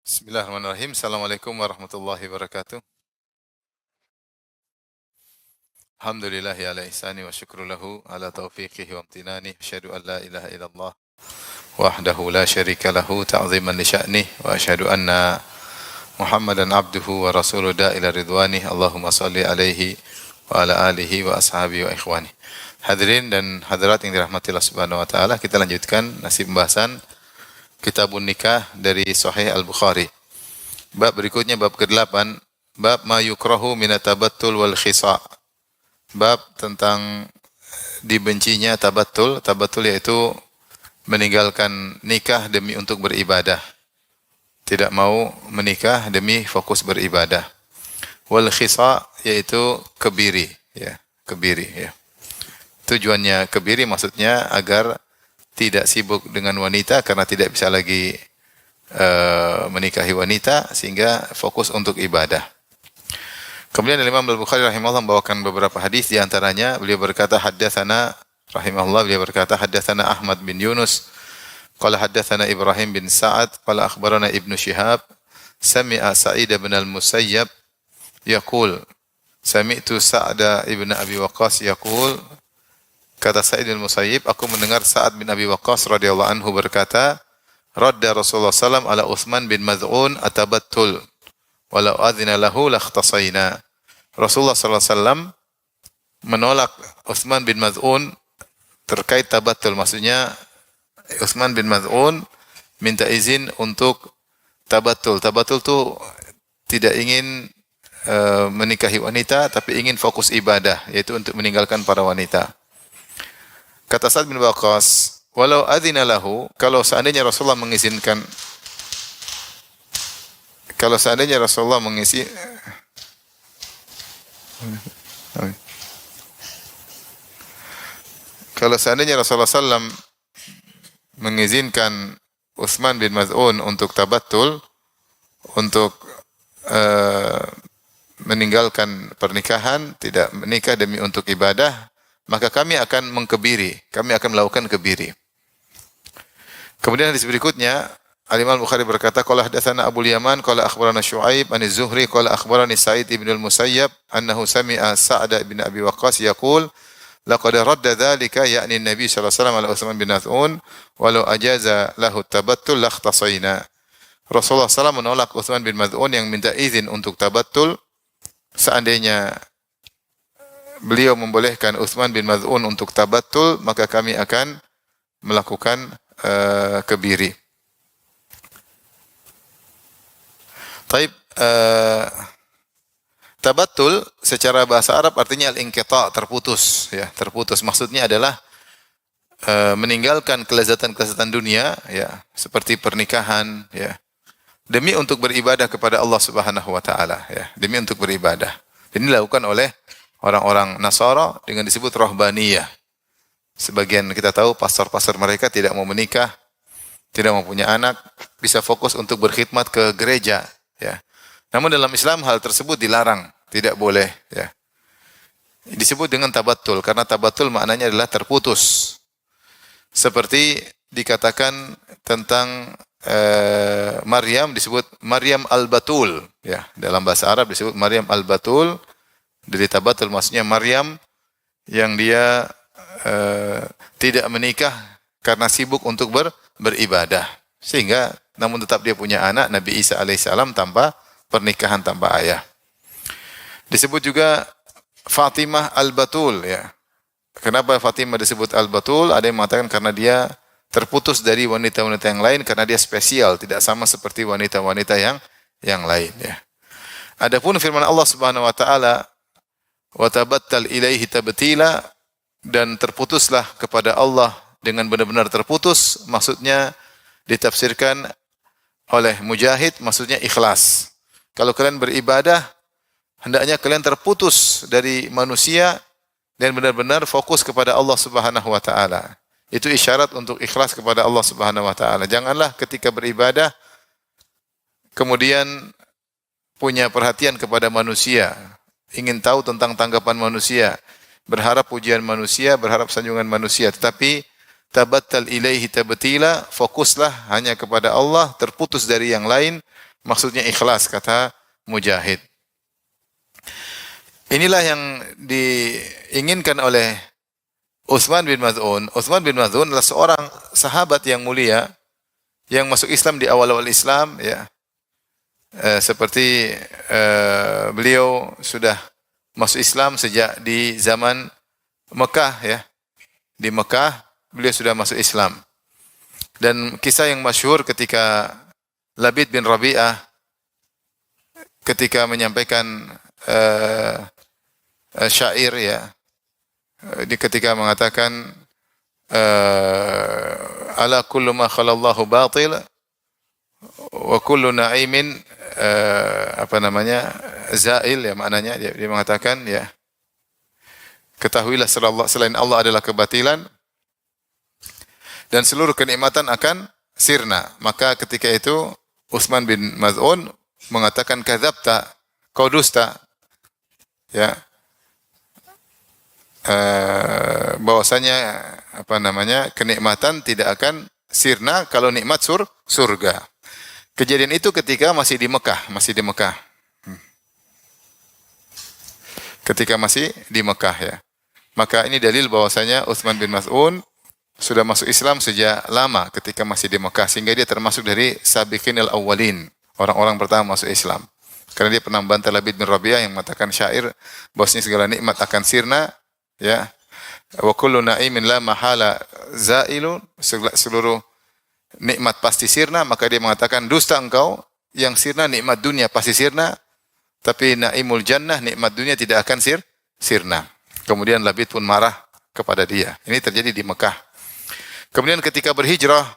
Bismillahirrahmanirrahim. Assalamualaikum warahmatullahi wabarakatuh. Alhamdulillahi ala ihsani wa syukru lahu ala taufiqihi wa amtinani. Asyhadu an la ilaha illallah wahdahu la syarika lahu ta'ziman li sya'nih wa asyhadu anna Muhammadan abduhu wa rasuluhu ila ridwanih. Allahumma salli alaihi wa ala alihi wa ashabihi wa ikhwani. Hadirin dan hadirat yang dirahmati Allah Subhanahu wa taala, kita lanjutkan nasib pembahasan Kitabun Nikah dari Sahih Al-Bukhari. Bab berikutnya bab ke-8, bab ma yukrahu minat tabattul wal khisa'. Bab tentang dibencinya tabattul. Tabattul yaitu meninggalkan nikah demi untuk beribadah. Tidak mau menikah demi fokus beribadah. Wal khisa' yaitu kebiri, ya, kebiri, ya. Tujuannya kebiri maksudnya agar tidak sibuk dengan wanita karena tidak bisa lagi menikahi wanita sehingga fokus untuk ibadah. Kemudian Imam Al-Bukhari rahimahullah membawakan beberapa hadis, di antaranya beliau berkata haddatsana Ahmad bin Yunus qala haddatsana Ibrahim bin Sa'ad qala akhbarana Ibnu Syihab sami'a Sa'id bin al-Musayyab yaqul sami'tu Sa'da ibn Abi Waqqas yaqul. Kata Sa'id bin Musayyib, aku mendengar Sa'ad bin Abi Waqqas radhiyallahu anhu berkata, radda Rasulullah sallam ala Utsman bin Maz'un atabattul walau adzina lahu lakhtasaina. Rasulullah sallallahu alaihi wasallam menolak Utsman bin Maz'un terkait tabattul, maksudnya Utsman bin Maz'un minta izin untuk tabattul. Tabattul itu tidak ingin menikahi wanita tapi ingin fokus ibadah, yaitu untuk meninggalkan para wanita. Kata Sa'ad bin Waqqas, walau adzina lahu, kalau seandainya Rasulullah mengizinkan, kalau seandainya Rasulullah sallam mengizinkan Utsman bin Maz'un untuk tabattul, untuk meninggalkan pernikahan, tidak menikah demi untuk ibadah, maka kami akan mengkebiri, kami akan melakukan kebiri. Kemudian hadis berikutnya, Al-Imam Al-Bukhari berkata, qala hadatsana Abu Yaman qala akhbarana Syuaib an Az-Zuhri qala akhbarani Sa'id ibn al-Musayyab annahu sami'a Sa'd bin Abi Waqqas yaqul laqad radda dzalika ya'ni an-nabi sallallahu alaihi wasallam ala Utsman bin Maz'un walau ajaza lahu tabattul lakhtasaina. Rasulullah SAW menolak Utsman bin Maz'un yang minta izin untuk tabattul. Seandainya beliau membolehkan Utsman bin Maz'un untuk tabattul, maka kami akan melakukan kebiri. Taib, tabattul secara bahasa Arab artinya al-inqita', terputus, ya, terputus. Maksudnya adalah meninggalkan kelezatan-kelezatan dunia, ya, seperti pernikahan, ya, demi untuk beribadah kepada Allah Subhanahu wa taala, ya, demi untuk beribadah. Ini dilakukan oleh orang-orang Nasara dengan disebut rohbaniyah. Sebagian kita tahu pastor-pastor mereka tidak mau menikah, tidak mau punya anak, bisa fokus untuk berkhidmat ke gereja, ya. Namun dalam Islam hal tersebut dilarang, tidak boleh, ya. Disebut dengan tabattul karena tabattul maknanya adalah terputus. Seperti dikatakan tentang Maryam, disebut Maryam al-Batul, ya. Dalam bahasa Arab disebut Maryam al-Batul. Dari tabattul maksudnya Maryam yang dia tidak menikah karena sibuk untuk beribadah. Sehingga namun tetap dia punya anak Nabi Isa alaihissalam tanpa pernikahan, tanpa ayah. Disebut juga Fatimah al-Batul, ya. Kenapa Fatimah disebut al-Batul? Ada yang mengatakan karena dia terputus dari wanita-wanita yang lain karena dia spesial, tidak sama seperti wanita-wanita yang lain, ya. Adapun firman Allah Subhanahu wa taala, wa tabattal ilaihi tabtila, dan terputuslah kepada Allah dengan benar-benar terputus, maksudnya ditafsirkan oleh Mujahid, maksudnya ikhlas. Kalau kalian beribadah, hendaknya kalian terputus dari manusia dan benar-benar fokus kepada Allah Subhanahu wa taala. Itu isyarat untuk ikhlas kepada Allah Subhanahu wa taala. Janganlah ketika beribadah kemudian punya perhatian kepada manusia, ingin tahu tentang tanggapan manusia, berharap pujian manusia, berharap sanjungan manusia, tetapi tabattal ilaihi tabtila, fokuslah hanya kepada Allah, terputus dari yang lain, Maksudnya ikhlas, kata Mujahid. Inilah yang diinginkan oleh Utsman bin Maz'un. Utsman bin Maz'un adalah seorang sahabat yang mulia yang masuk Islam di awal-awal Islam, ya. Seperti beliau sudah masuk Islam sejak di zaman Mekah, ya. Di Mekah beliau sudah masuk Islam. Dan kisah yang masyhur ketika Labid bin Rabi'ah ketika menyampaikan syair, ya, ketika mengatakan ala kullu ma khalallahu batil wa kullu na'imin zail, ya, maknanya dia mengatakan, ya, ketahuilah selain Allah adalah kebatilan dan seluruh kenikmatan akan sirna. Maka ketika itu Utsman bin Maz'un mengatakan kadzabta, kau dusta, ya. Bahwasanya kenikmatan tidak akan sirna kalau nikmat surga. Kejadian itu ketika masih di Mekah. Ketika masih di Mekah, ya. Maka ini dalil bahwasanya Utsman bin Maz'un sudah masuk Islam sejak lama ketika masih di Mekah, sehingga dia termasuk dari sabiqin al-awwalin, orang-orang pertama masuk Islam. Karena dia pernah membantah Labid bin Rabi'ah yang mengatakan syair bahwasanya segala nikmat akan sirna, ya. Wa kullu na'imin la mahala zailun, seluruh nikmat pasti sirna. Maka dia mengatakan, dusta engkau, yang sirna nikmat dunia pasti sirna, tapi naimul jannah, nikmat dunia tidak akan sirna. Kemudian Labid pun marah kepada dia. Ini terjadi di Mekah. Kemudian ketika berhijrah,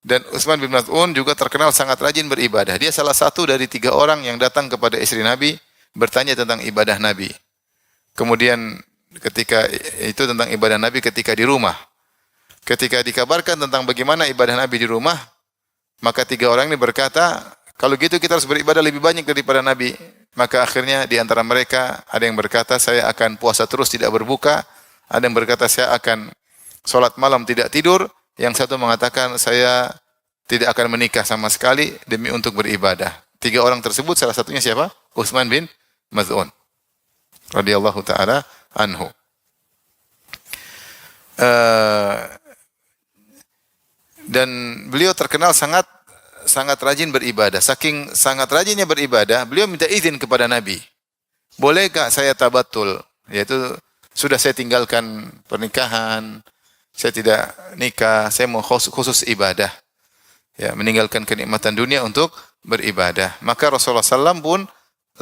dan Utsman bin Maz'un juga terkenal sangat rajin beribadah. Dia salah satu dari 3 orang yang datang kepada istri Nabi bertanya tentang ibadah Nabi. Kemudian ketika itu tentang ibadah Nabi ketika di rumah. Ketika dikabarkan tentang bagaimana ibadah Nabi di rumah, maka 3 orang ini berkata, kalau gitu kita harus beribadah lebih banyak daripada Nabi. Maka akhirnya di antara mereka ada yang berkata, saya akan puasa terus tidak berbuka. Ada yang berkata, saya akan salat malam tidak tidur. Yang satu mengatakan, saya tidak akan menikah sama sekali demi untuk beribadah. 3 orang tersebut salah satunya siapa? Utsman bin Maz'un radhiyallahu taala anhu. Dan beliau terkenal sangat rajin beribadah. Saking sangat rajinnya beribadah, beliau minta izin kepada Nabi. Bolehkah saya tabatul? Yaitu sudah saya tinggalkan pernikahan, saya tidak nikah, saya mau khusus ibadah. Ya, meninggalkan kenikmatan dunia untuk beribadah. Maka Rasulullah SAW pun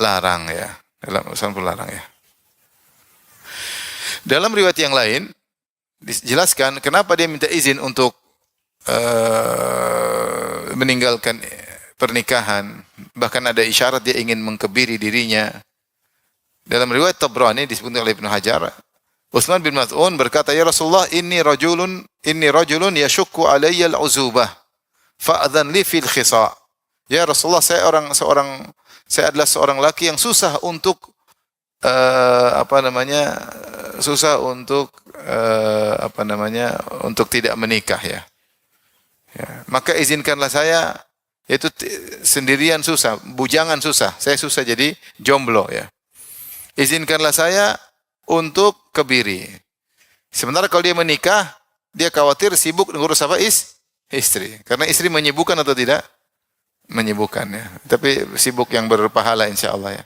larang, ya. Dalam riwayat yang lain dijelaskan kenapa dia minta izin untuk meninggalkan pernikahan. Bahkan ada isyarat dia ingin mengkebiri dirinya. Dalam riwayat Tabrani disebutkan oleh Ibnu Hajar, Utsman bin Maz'un berkata, ya Rasulullah, inni rajulun yashukku alayya al-uzubah fa'adhan li fil khisa. Ya Rasulullah, saya adalah seorang laki yang susah untuk untuk tidak menikah, ya. Ya, maka izinkanlah saya, yaitu sendirian susah, bujangan susah. Saya susah jadi jomblo, ya. Izinkanlah saya untuk kebiri. Sementara kalau dia menikah, dia khawatir sibuk ngurus apa? Istri. Karena istri menyibukkan atau tidak? Menyibukkan, ya. Tapi sibuk yang berpahala insyaallah, ya.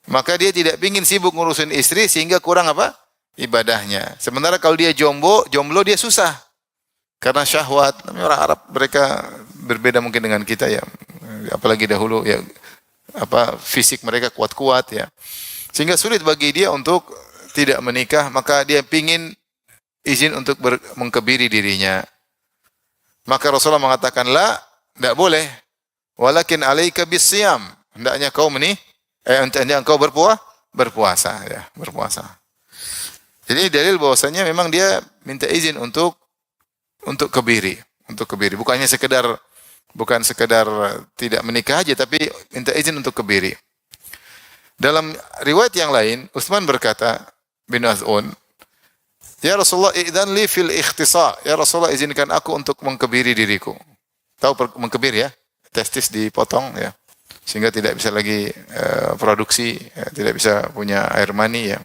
Maka dia tidak ingin sibuk ngurusin istri sehingga kurang apa? Ibadahnya. Sementara kalau dia jomblo dia susah. Karena syahwat. Namanya orang Arab, mereka berbeda mungkin dengan kita, ya. Apalagi dahulu, ya, fisik mereka kuat-kuat, ya. Sehingga sulit bagi dia untuk tidak menikah, maka dia ingin izin untuk mengkebiri dirinya. Maka Rasulullah mengatakan, tidak boleh. Walakin alaika bisiyam. Hendaknya engkau berpuasa, ya, berpuasa. Jadi dalil bahwasanya memang dia minta izin untuk kebiri, bukan sekedar tidak menikah aja, tapi minta izin untuk kebiri. Dalam riwayat yang lain, Utsman berkata bin Maz'un, ya Rasulullah, idzan li fil ikhtisa. Ya Rasulullah, izinkan aku untuk mengkebiri diriku. Tahu mengkebir, ya? testis dipotong ya. Sehingga tidak bisa lagi produksi, ya, tidak bisa punya air mani ya.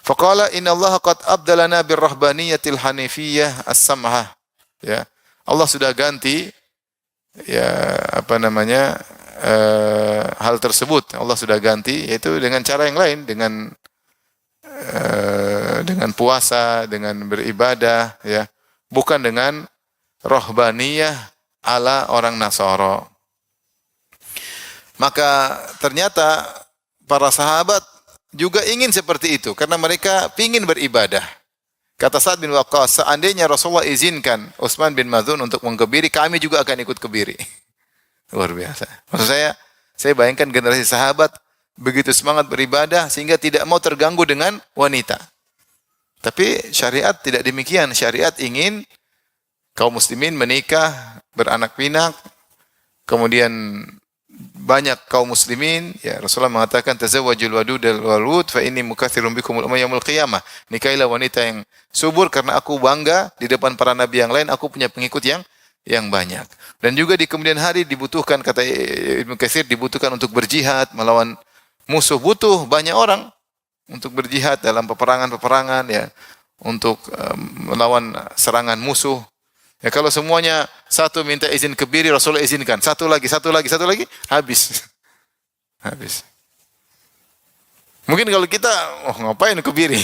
Faqala innallaha qad abdalana birrahbaniyatil hanifiyah as-samhah. Ya. Allah sudah ganti ya apa namanya hal tersebut. Allah sudah ganti yaitu dengan cara yang lain, dengan puasa, dengan beribadah ya. Bukan dengan rahbaniyah ala orang Nasara. Maka ternyata para sahabat juga ingin seperti itu karena mereka ingin beribadah. Kata Sa'ad bin Waqqas, seandainya Rasulullah izinkan Utsman bin Maz'un untuk mengkebiri, kami juga akan ikut kebiri. Luar biasa. Maksud saya bayangkan generasi sahabat begitu semangat beribadah sehingga tidak mau terganggu dengan wanita. Tapi syariat tidak demikian. Syariat ingin kaum muslimin menikah, beranak pinak, kemudian banyak kaum muslimin, ya Rasulullah mengatakan tazawwajul wadudal walud fa inni mukatsirun bikumul umma yaumil qiyamah. Nikahilah wanita yang subur karena aku bangga di depan para nabi yang lain aku punya pengikut yang banyak. Dan juga di kemudian hari dibutuhkan, kata Ibnu Katsir, dibutuhkan untuk berjihad melawan musuh, butuh banyak orang untuk berjihad dalam peperangan-peperangan ya, untuk melawan serangan musuh. Ya kalau semuanya satu minta izin kebiri, Rasulullah izinkan. Satu lagi, habis. Habis. Mungkin kalau kita, ngapain kebiri?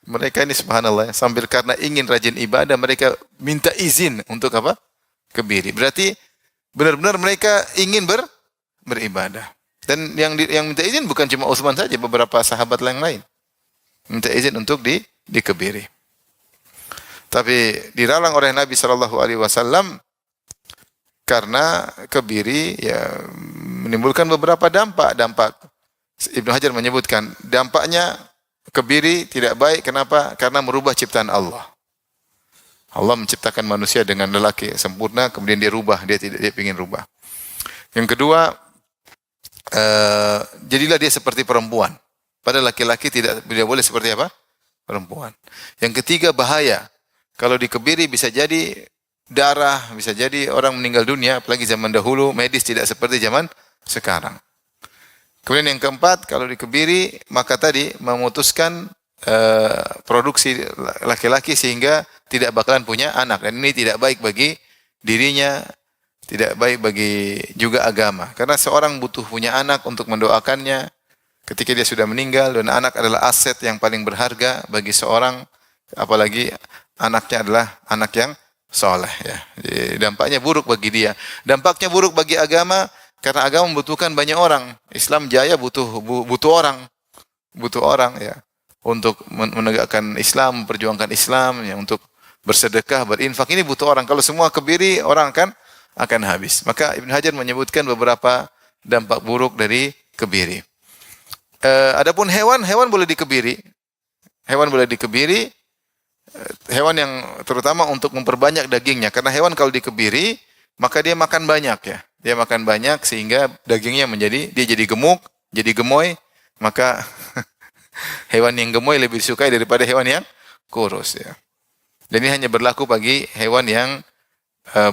mereka ini subhanallah, sambil karena ingin rajin ibadah, mereka minta izin untuk apa? Kebiri. Berarti benar-benar mereka ingin beribadah. Dan yang minta izin bukan cuma Utsman saja, beberapa sahabat yang lain minta izin untuk dikebiri. Tapi dilarang oleh Nabi sallallahu alaihi wasallam karena kebiri ya menimbulkan beberapa dampak. Ibnu Hajar menyebutkan dampaknya kebiri tidak baik. Kenapa? Karena merubah ciptaan Allah. Allah menciptakan manusia dengan lelaki sempurna, kemudian dia ingin rubah. Yang kedua, jadilah dia seperti perempuan. Padahal laki-laki tidak boleh seperti apa? Perempuan. Yang ketiga, bahaya. Kalau dikebiri bisa jadi darah, bisa jadi orang meninggal dunia, apalagi zaman dahulu medis tidak seperti zaman sekarang. Kemudian yang keempat, kalau dikebiri maka tadi memutuskan produksi laki-laki sehingga tidak bakalan punya anak, dan ini tidak baik bagi dirinya, tidak baik bagi juga agama. Karena seorang butuh punya anak untuk mendoakannya ketika dia sudah meninggal, dan anak adalah aset yang paling berharga bagi seorang, apalagi anaknya adalah anak yang soleh ya. Jadi, dampaknya buruk bagi dia. Dampaknya buruk bagi agama karena agama membutuhkan banyak orang. Islam jaya butuh orang ya untuk menegakkan Islam, memperjuangkan Islam ya, untuk bersedekah, berinfak, ini butuh orang. Kalau semua kebiri, orang akan habis. Maka Ibnu Hajar menyebutkan beberapa dampak buruk dari kebiri. Adapun hewan boleh dikebiri. Hewan boleh dikebiri. Hewan yang terutama untuk memperbanyak dagingnya, karena hewan kalau dikebiri maka dia makan banyak ya, dia makan banyak sehingga dagingnya dia jadi gemuk, jadi gemoy, maka hewan yang gemoy lebih disukai daripada hewan yang kurus ya. Dan ini hanya berlaku bagi hewan yang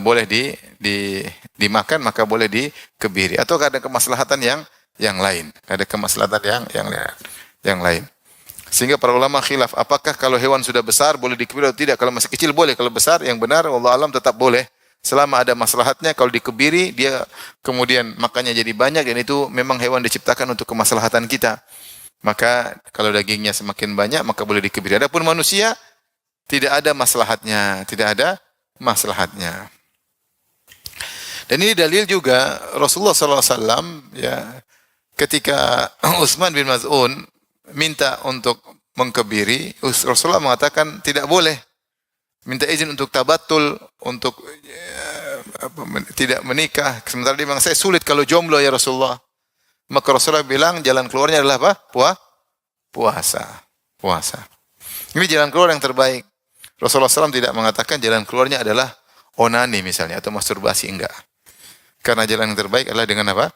boleh dimakan, maka boleh dikebiri, atau ada kemaslahatan yang lain, ada kemaslahatan yang lain. Sehingga para ulama khilaf, apakah kalau hewan sudah besar boleh dikebiri atau tidak? Kalau masih kecil boleh, kalau besar yang benar wallahu alam tetap boleh. Selama ada maslahatnya, kalau dikebiri dia kemudian makannya jadi banyak, dan itu memang hewan diciptakan untuk kemaslahatan kita. Maka kalau dagingnya semakin banyak maka boleh dikebiri. Adapun manusia tidak ada maslahatnya, Dan ini dalil juga Rasulullah sallallahu alaihi wasallam ya, ketika Utsman bin Maz'un minta untuk mengkebiri, Rasulullah mengatakan tidak boleh. Minta izin untuk tabattul, untuk tidak menikah. Sementara dia bilang, saya sulit kalau jomblo ya Rasulullah. Maka Rasulullah bilang jalan keluarnya adalah apa? Puasa. Ini jalan keluar yang terbaik. Rasulullah SAW tidak mengatakan jalan keluarnya adalah onani misalnya atau masturbasi, enggak. Karena jalan yang terbaik adalah dengan apa?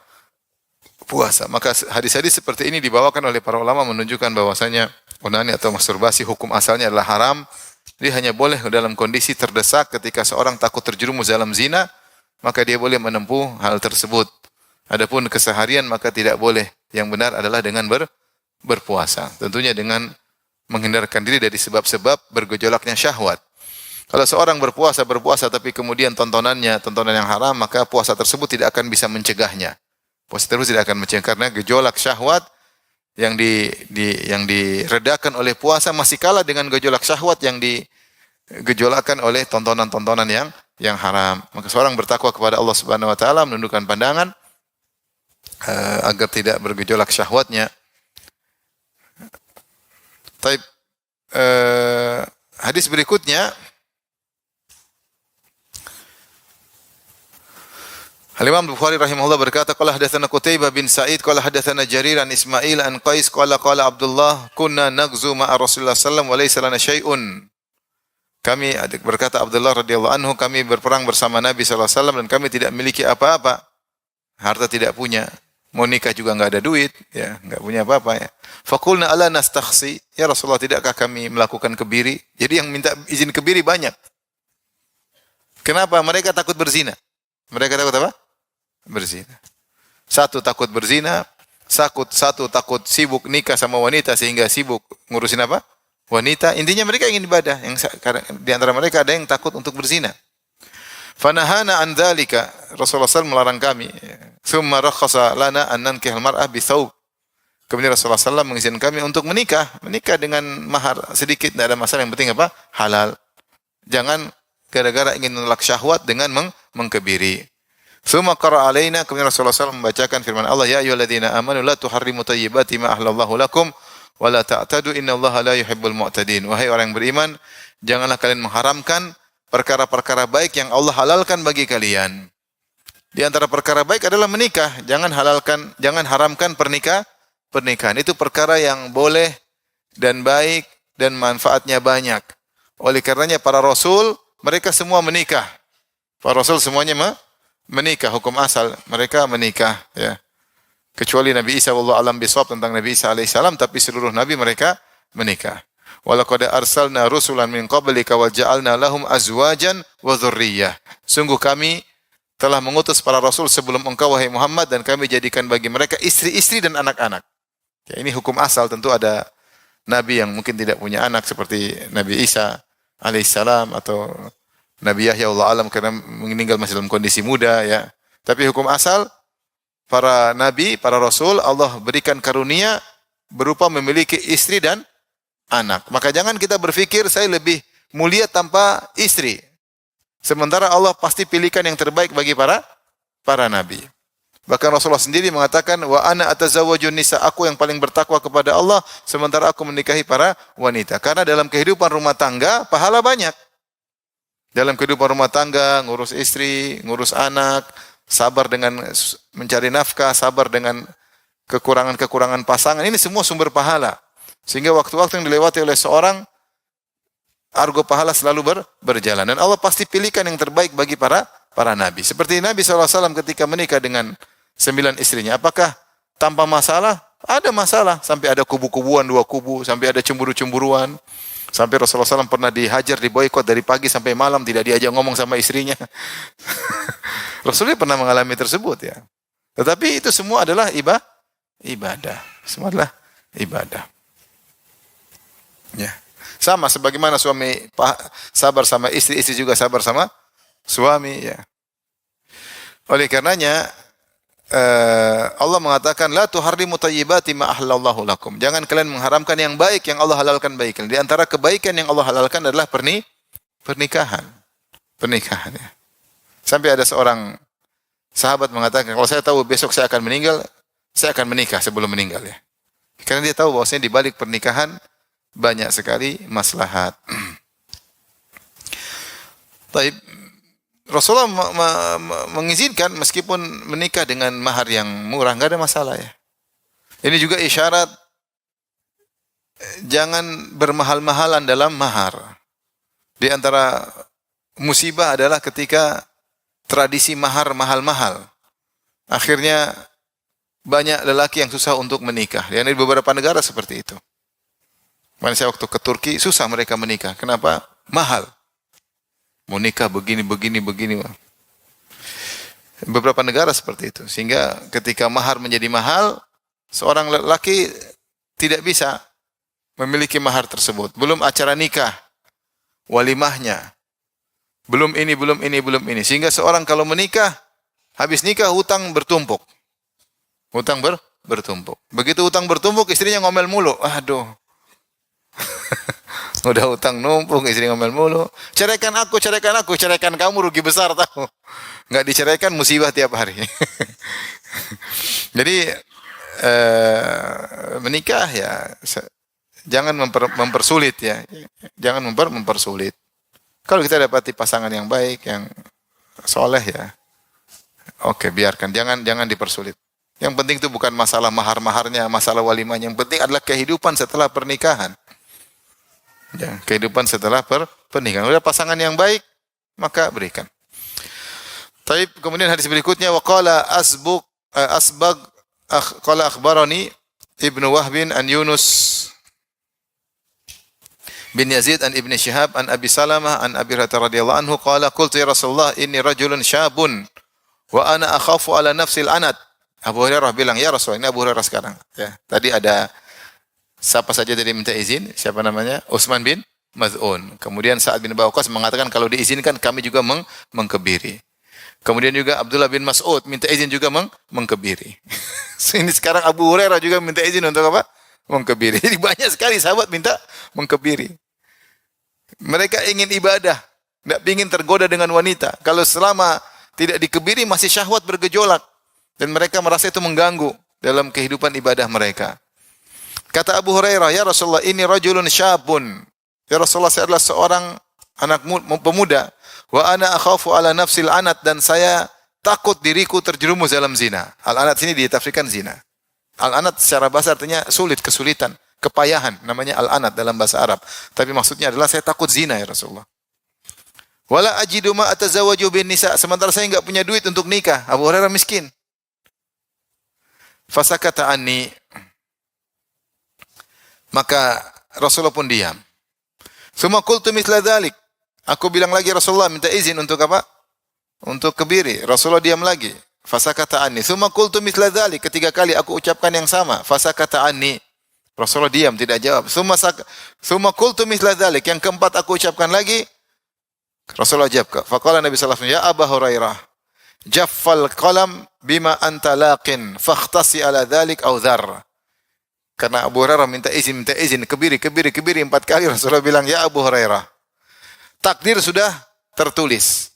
Puasa. Maka hadis-hadis seperti ini dibawakan oleh para ulama menunjukkan bahwasanya onani atau masturbasi hukum asalnya adalah haram. Dia hanya boleh dalam kondisi terdesak ketika seorang takut terjerumus dalam zina, maka dia boleh menempuh hal tersebut. Adapun keseharian maka tidak boleh. Yang benar adalah dengan berpuasa. Tentunya dengan menghindarkan diri dari sebab-sebab bergejolaknya syahwat. Kalau seorang berpuasa tapi kemudian tontonan yang haram, maka puasa tersebut tidak akan bisa mencegahnya. Puasa tersebut tidak akan mencegah karena gejolak syahwat yang diredakan oleh puasa masih kalah dengan gejolak syahwat yang digejolakkan oleh tontonan-tontonan yang haram. Maka seorang bertakwa kepada Allah Subhanahu wa taala, menundukkan pandangan agar tidak bergejolak syahwatnya. Taib hadis berikutnya Al-Imam Bukhari rahimahullah berkata, qala hadatsana Qutaibah bin Sa'id qala hadatsana Jarir an Ismail an Qais qala Abdullah kunna nagzu ma'a Rasulullah sallallahu alaihi wasallam wa laysa lana syai'un. Kami berkata Abdullah radhiyallahu anhu, kami berperang bersama Nabi sallallahu alaihi wasallam dan kami tidak memiliki apa-apa. Harta tidak punya. Mau nikah juga enggak ada duit, ya, enggak punya apa-apa ya. Faqulna ala nastakhsi, ya Rasulullah tidakkah kami melakukan kebiri? Jadi yang minta izin kebiri banyak. Kenapa? Mereka takut berzina. Mereka takut apa? Berzina. Satu takut berzina, satu takut sibuk nikah sama wanita sehingga sibuk ngurusin apa? Wanita. Intinya mereka ingin ibadah. Yang di antara mereka ada yang takut untuk berzina. Fanahana an dzalika. Rasulullah SAW melarang kami. Tsumma rakhasa lana an nankihal mar'ah bi thawb. Kemudian Rasulullah SAW mengizinkan kami untuk menikah dengan mahar sedikit, tidak ada masalah, yang penting apa? Halal. Jangan gara-gara ingin menolak syahwat dengan mengkebiri. Tsumma qara'a alaina, kemudian Rasulullah SAW membacakan firman Allah, ya ayyuhalladzina amanu la tuharrimu thayyibati ma ahlallahu lakum wa la ta'tadu innallaha la yuhibbul mu'tadin. Wahai orang yang beriman, janganlah kalian mengharamkan perkara-perkara baik yang Allah halalkan bagi kalian. Di antara perkara baik adalah menikah. Jangan haramkan pernikahan. Itu perkara yang boleh dan baik dan manfaatnya banyak. Oleh karenanya para rasul mereka semua menikah. Para rasul semuanya menikah, hukum asal mereka menikah, ya. Kecuali Nabi Isa wallahu alam bisawab tentang Nabi Isa alaihissalam, tapi seluruh nabi mereka menikah. Walaqad arsalna rusulan min qablika wa ja'alna lahum azwajan wa dzurriyyah. Sungguh kami telah mengutus para rasul sebelum engkau wahai Muhammad dan kami jadikan bagi mereka istri-istri dan anak-anak. Ya, ini hukum asal, tentu ada nabi yang mungkin tidak punya anak seperti Nabi Isa alaihissalam atau Nabi Yahya Allah alam karena meninggal masih dalam kondisi muda, ya. Tapi hukum asal para nabi, para rasul Allah berikan karunia berupa memiliki istri dan anak. Maka jangan kita berpikir saya lebih mulia tanpa istri. Sementara Allah pasti pilihkan yang terbaik bagi para nabi. Bahkan Rasulullah sendiri mengatakan, wa ana atazawwajun nisa, aku yang paling bertakwa kepada Allah sementara aku menikahi para wanita. Karena dalam kehidupan rumah tangga pahala banyak. Dalam kehidupan rumah tangga, ngurus istri, ngurus anak, sabar dengan mencari nafkah, sabar dengan kekurangan-kekurangan pasangan, ini semua sumber pahala. Sehingga waktu-waktu yang dilewati oleh seorang, argo pahala selalu berjalan. Dan Allah pasti pilihkan yang terbaik bagi para nabi. Seperti Nabi SAW ketika menikah dengan 9 istrinya. Apakah tanpa masalah? Ada masalah. Sampai ada kubu-kubuan, 2 kubu. Sampai ada cemburu-cemburuan. Sampai Rasulullah SAW pernah dihajar, diboikot dari pagi sampai malam, tidak diajak ngomong sama istrinya. Rasulullah pernah mengalami tersebut, ya. Tetapi itu semua adalah ibadah. Semua adalah ibadah. Ya. Sama sebagaimana suami sabar sama istri, istri juga sabar sama suami, ya. Oleh karenanya Allah mengatakan la tuharrimu thayyibati ma ahlallahu lakum. Jangan kalian mengharamkan yang baik yang Allah halalkan bagi kalian. Di antara kebaikan yang Allah halalkan adalah pernikahan. Pernikahan, ya. Sampai ada seorang sahabat mengatakan, kalau saya tahu besok saya akan meninggal, saya akan menikah sebelum meninggal, ya. Karena dia tahu bahwasanya di balik pernikahan banyak sekali maslahat. Baik. Rasulullah mengizinkan meskipun menikah dengan mahar yang murah, enggak ada masalah, ya. Ini juga isyarat jangan bermahal-mahalan dalam mahar. Di antara musibah adalah ketika tradisi mahar mahal-mahal. Akhirnya banyak lelaki yang susah untuk menikah. Di beberapa negara seperti itu. Kemarin saya waktu ke Turki, susah mereka menikah. Kenapa? Mahal. Mau nikah begini. Beberapa negara seperti itu. Sehingga ketika mahar menjadi mahal, seorang lelaki tidak bisa memiliki mahar tersebut. Belum acara nikah, walimahnya. Belum ini, belum ini, belum ini. Sehingga seorang kalau menikah, habis nikah hutang bertumpuk. Hutang bertumpuk. Begitu hutang bertumpuk, istrinya ngomel mulu. Aduh. Udah hutang numpuk, istri ngomel mulu. Ceraikan aku, ceraikan kamu, rugi besar tahu. Nggak diceraikan, musibah tiap hari. Jadi menikah ya jangan mempersulit ya. Jangan mempersulit. Kalau kita dapati pasangan yang baik, yang soleh ya, oke biarkan. Jangan dipersulit. Yang penting itu bukan masalah mahar-maharnya, masalah walimahnya. Yang penting adalah kehidupan setelah pernikahan. Ya, kehidupan setelah pernikahan. Udah pasangan yang baik, maka berikan. Taib, kemudian hadis berikutnya waqala asbag qala akhbarani Ibnu Wahbin an Yunus bin Yazid an Ibni Syihab an Abi Salamah an Abi Hurairah radhiyallahu anhu qala qultu ya Rasulullah inni rajulun syabun wa ana akhafu ala nafsil anat. Abu Hurairah bilang, ya Rasulullah, ini Abu Hurairah sekarang. Ya, tadi ada siapa saja tadi minta izin? Siapa namanya? Utsman bin Maz'un. Kemudian Sa'ad bin Abi Waqqas mengatakan kalau diizinkan kami juga mengkebiri. Kemudian juga Abdullah bin Mas'ud minta izin juga mengkebiri. Ini sekarang Abu Hurairah juga minta izin untuk apa? Mengkebiri. Jadi banyak sekali sahabat minta mengkebiri. Mereka ingin ibadah, tidak ingin tergoda dengan wanita. Kalau selama tidak dikebiri masih syahwat bergejolak dan mereka merasa itu mengganggu dalam kehidupan ibadah mereka. Kata Abu Hurairah, ya Rasulullah, ini rajulun syabun. Ya Rasulullah, saya adalah seorang anak pemuda. Wa ana akhafu ala nafsil anat, dan saya takut diriku terjerumus dalam zina. Al-anat sini ditafsirkan zina. Al-anat secara bahasa artinya sulit, kesulitan, kepayahan. Namanya al-anat dalam bahasa Arab. Tapi maksudnya adalah saya takut zina ya Rasulullah. Wala ajidu ma atazawwaju bin nisa. Sementara saya enggak punya duit untuk nikah. Abu Hurairah miskin. Fasakata anni. Maka Rasulullah pun diam. Suma qultu mithla dzalik. Aku bilang lagi, Rasulullah minta izin untuk apa? Untuk kebiri. Rasulullah diam lagi. Fasakata anni. Suma qultu mithla dzalik. Ketiga kali aku ucapkan yang sama. Fasakata anni. Rasulullah diam, tidak jawab. Suma qultu mithla dzalik. Yang keempat aku ucapkan lagi. Rasulullah jawab. Faqala Nabi sallallahu alaihi wasallam, ya Abu Hurairah, jaffal qalam bima anta laqin fakhtasi ala dzalik aw dzar. Karena Abu Hurairah minta izin, kebiri 4 kali. Rasulullah bilang, ya Abu Hurairah, takdir sudah tertulis.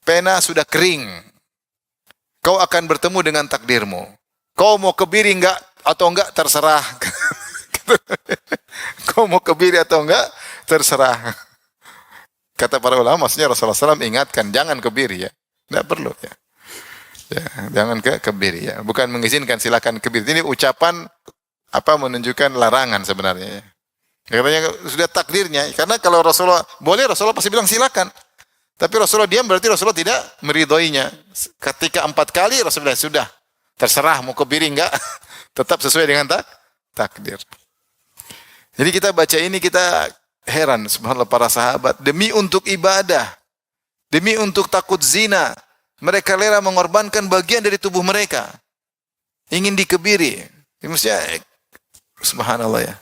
Pena sudah kering. Kau akan bertemu dengan takdirmu. Kau mau kebiri enggak atau enggak terserah. Kau mau kebiri atau enggak terserah. Kata para ulama, maksudnya Rasulullah SAW ingatkan, jangan kebiri ya. Tidak perlu ya. Ya, jangan kebiri ya. Bukan mengizinkan, silakan kebiri. Ini ucapan apa menunjukkan larangan sebenarnya ya. Katanya sudah takdirnya. Karena kalau Rasulullah boleh, Rasulullah pasti bilang silakan. Tapi Rasulullah diam, berarti Rasulullah tidak meridhoinya. Ketika 4 kali Rasulullah sudah terserah mau kebiri enggak, tetap sesuai dengan takdir. Jadi kita baca ini kita heran, subhanallah, para sahabat demi untuk ibadah, demi untuk takut zina, mereka rela mengorbankan bagian dari tubuh mereka. Ingin dikebiri. Maksudnya subhanallah ya.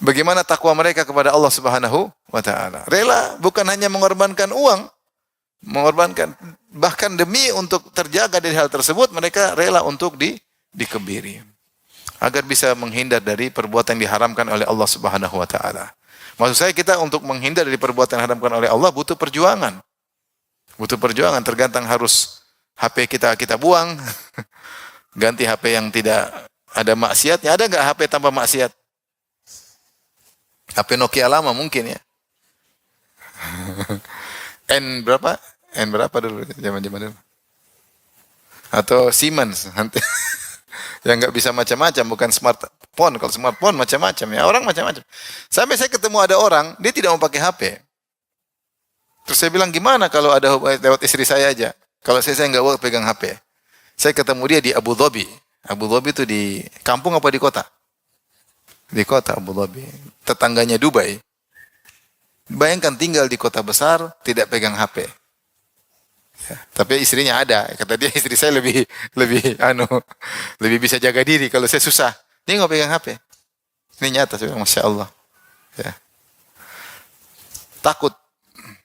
Bagaimana takwa mereka kepada Allah Subhanahu wa taala? Rela bukan hanya mengorbankan uang, mengorbankan bahkan demi untuk terjaga dari hal tersebut mereka rela untuk dikebiri. Agar bisa menghindar dari perbuatan yang diharamkan oleh Allah Subhanahu wa taala. Maksud saya kita untuk menghindar dari perbuatan yang diharamkan oleh Allah butuh perjuangan. Butuh perjuangan, tergantung harus HP kita buang, ganti HP yang tidak ada maksiatnya. Ada enggak HP tanpa maksiat? HP Nokia lama mungkin ya. N berapa? N berapa dulu zaman-zaman dulu? Atau Siemens nanti. Yang enggak bisa macam-macam, bukan smartphone. Kalau smartphone macam-macam ya, orang macam-macam. Sampai saya ketemu ada orang, dia tidak mau pakai HP. Terus saya bilang, gimana kalau ada lewat istri saya aja? Kalau saya enggak mau pegang HP. Saya ketemu dia di Abu Dhabi. Abu Dhabi itu di kampung apa di kota? Di kota Abu Dhabi. Tetangganya Dubai. Bayangkan tinggal di kota besar, tidak pegang HP. Tapi istrinya ada. Kata dia istri saya lebih lebih lebih bisa jaga diri kalau saya susah. Dia nggak pegang HP. Ini nyata saya bilang, Masya Allah. Ya. Takut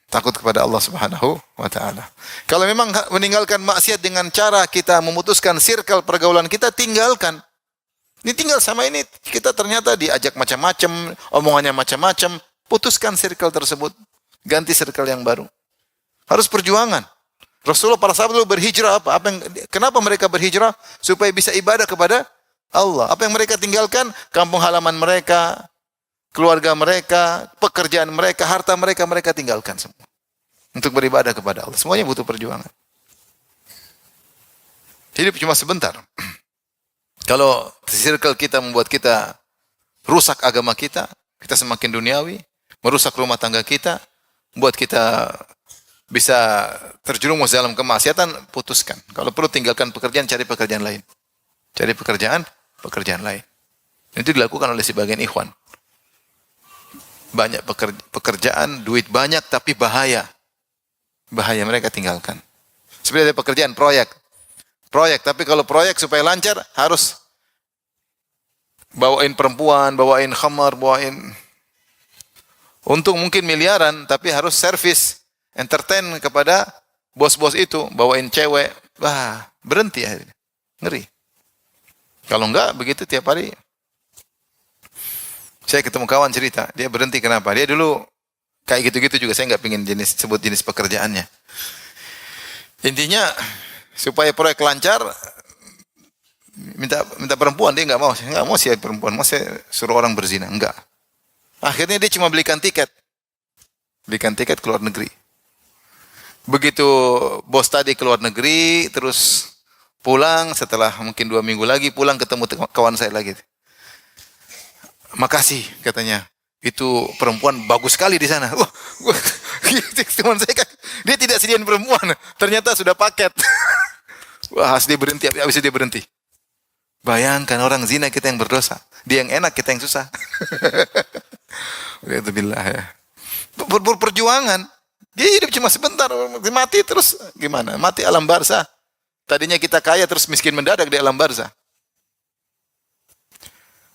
takut kepada Allah Subhanahu wa taala. Kalau memang meninggalkan maksiat dengan cara kita memutuskan circle pergaulan kita, tinggalkan. Ini tinggal sama ini kita ternyata diajak macam-macam, omongannya macam-macam, putuskan circle tersebut, ganti circle yang baru. Harus perjuangan. Rasulullah para sahabat dulu berhijrah apa? Kenapa mereka berhijrah? Supaya bisa ibadah kepada Allah. Apa yang mereka tinggalkan? Kampung halaman mereka, keluarga mereka, pekerjaan mereka, harta mereka, mereka tinggalkan semua. Untuk beribadah kepada Allah. Semuanya butuh perjuangan. Hidup cuma sebentar. Kalau circle kita membuat kita rusak agama kita, kita semakin duniawi, merusak rumah tangga kita, membuat kita bisa terjerumus dalam kemaksiatan, putuskan. Kalau perlu tinggalkan pekerjaan, cari pekerjaan lain. Cari pekerjaan lain. Itu dilakukan oleh sebagian ikhwan. Banyak pekerjaan, duit banyak tapi bahaya. Bahaya, mereka tinggalkan. Seperti ada pekerjaan proyek, tapi kalau proyek supaya lancar harus bawain perempuan, bawain khamar, bawain untung mungkin miliaran, tapi harus servis, entertain kepada bos-bos itu, bawain cewek, wah berhenti akhirnya, ngeri. Kalau enggak begitu tiap hari. Saya ketemu kawan cerita, dia berhenti kenapa? Dia dulu kayak gitu-gitu juga, saya nggak pengen sebut jenis pekerjaannya. Intinya supaya proyek lancar, minta perempuan, dia nggak mau sih perempuan, mau saya suruh orang berzina, enggak. Akhirnya dia cuma belikan tiket ke luar negeri. Begitu bos tadi ke luar negeri, terus pulang setelah mungkin 2 minggu lagi pulang ketemu kawan saya lagi. Makasih katanya. Itu perempuan bagus sekali di sana. Wah, teman saya kan dia tidak sediain perempuan, ternyata sudah paket. Wah, habis dia berhenti. Bayangkan orang zina kita yang berdosa, dia yang enak kita yang susah. Alhamdulillah ya. Perjuangan. Dia hidup cuma sebentar, mati terus gimana? Mati alam barzah. Tadinya kita kaya terus miskin mendadak di alam barzah.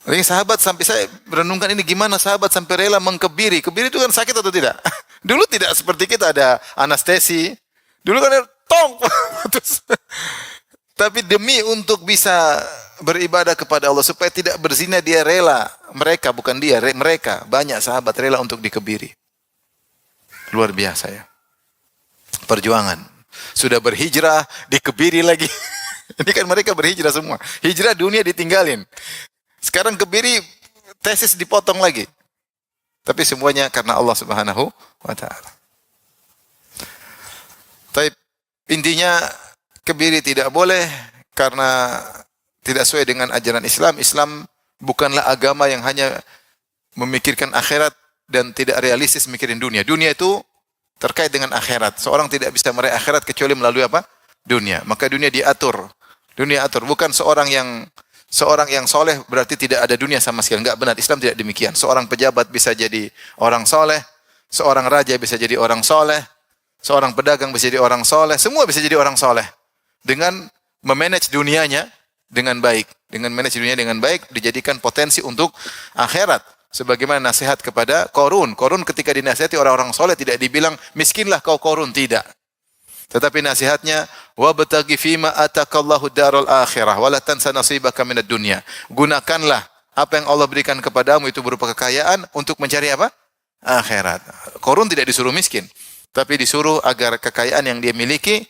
Ini sahabat sampai saya merenungkan ini gimana sahabat sampai rela mengkebiri. Kebiri itu kan sakit atau tidak? Dulu tidak seperti kita ada anestesi. Dulu kan tong. Tapi demi untuk bisa beribadah kepada Allah supaya tidak berzina dia rela. Mereka bukan dia, mereka banyak sahabat rela untuk dikebiri. Luar biasa ya. Perjuangan. Sudah berhijrah, dikebiri lagi. Ini kan mereka berhijrah semua. Hijrah dunia ditinggalin. Sekarang kebiri tesis dipotong lagi. Tapi semuanya karena Allah Subhanahu wa taala. Tapi intinya kebiri tidak boleh karena tidak sesuai dengan ajaran Islam. Islam bukanlah agama yang hanya memikirkan akhirat dan tidak realistis mikirin dunia. Dunia itu terkait dengan akhirat. Seorang tidak bisa meraih akhirat kecuali melalui apa? Dunia. Maka dunia diatur. Dunia atur. Bukan seorang yang soleh berarti tidak ada dunia sama sekali. Enggak benar. Islam tidak demikian. Seorang pejabat bisa jadi orang soleh. Seorang raja bisa jadi orang soleh. Seorang pedagang bisa jadi orang soleh. Semua bisa jadi orang soleh. Dengan memanage dunianya dengan baik. Dengan manage dunia dengan baik, dijadikan potensi untuk akhirat. Sebagaimana nasihat kepada Qarun. Qarun ketika dinasihati orang-orang soleh tidak dibilang, miskinlah kau Qarun. Tidak. Tetapi nasihatnya, wabtaghi fima atakallahu darul akhirah wala tansa nasibaka minad dunya. Gunakanlah apa yang Allah berikan kepadamu itu berupa kekayaan untuk mencari apa? Akhirat. Qarun tidak disuruh miskin, tapi disuruh agar kekayaan yang dia miliki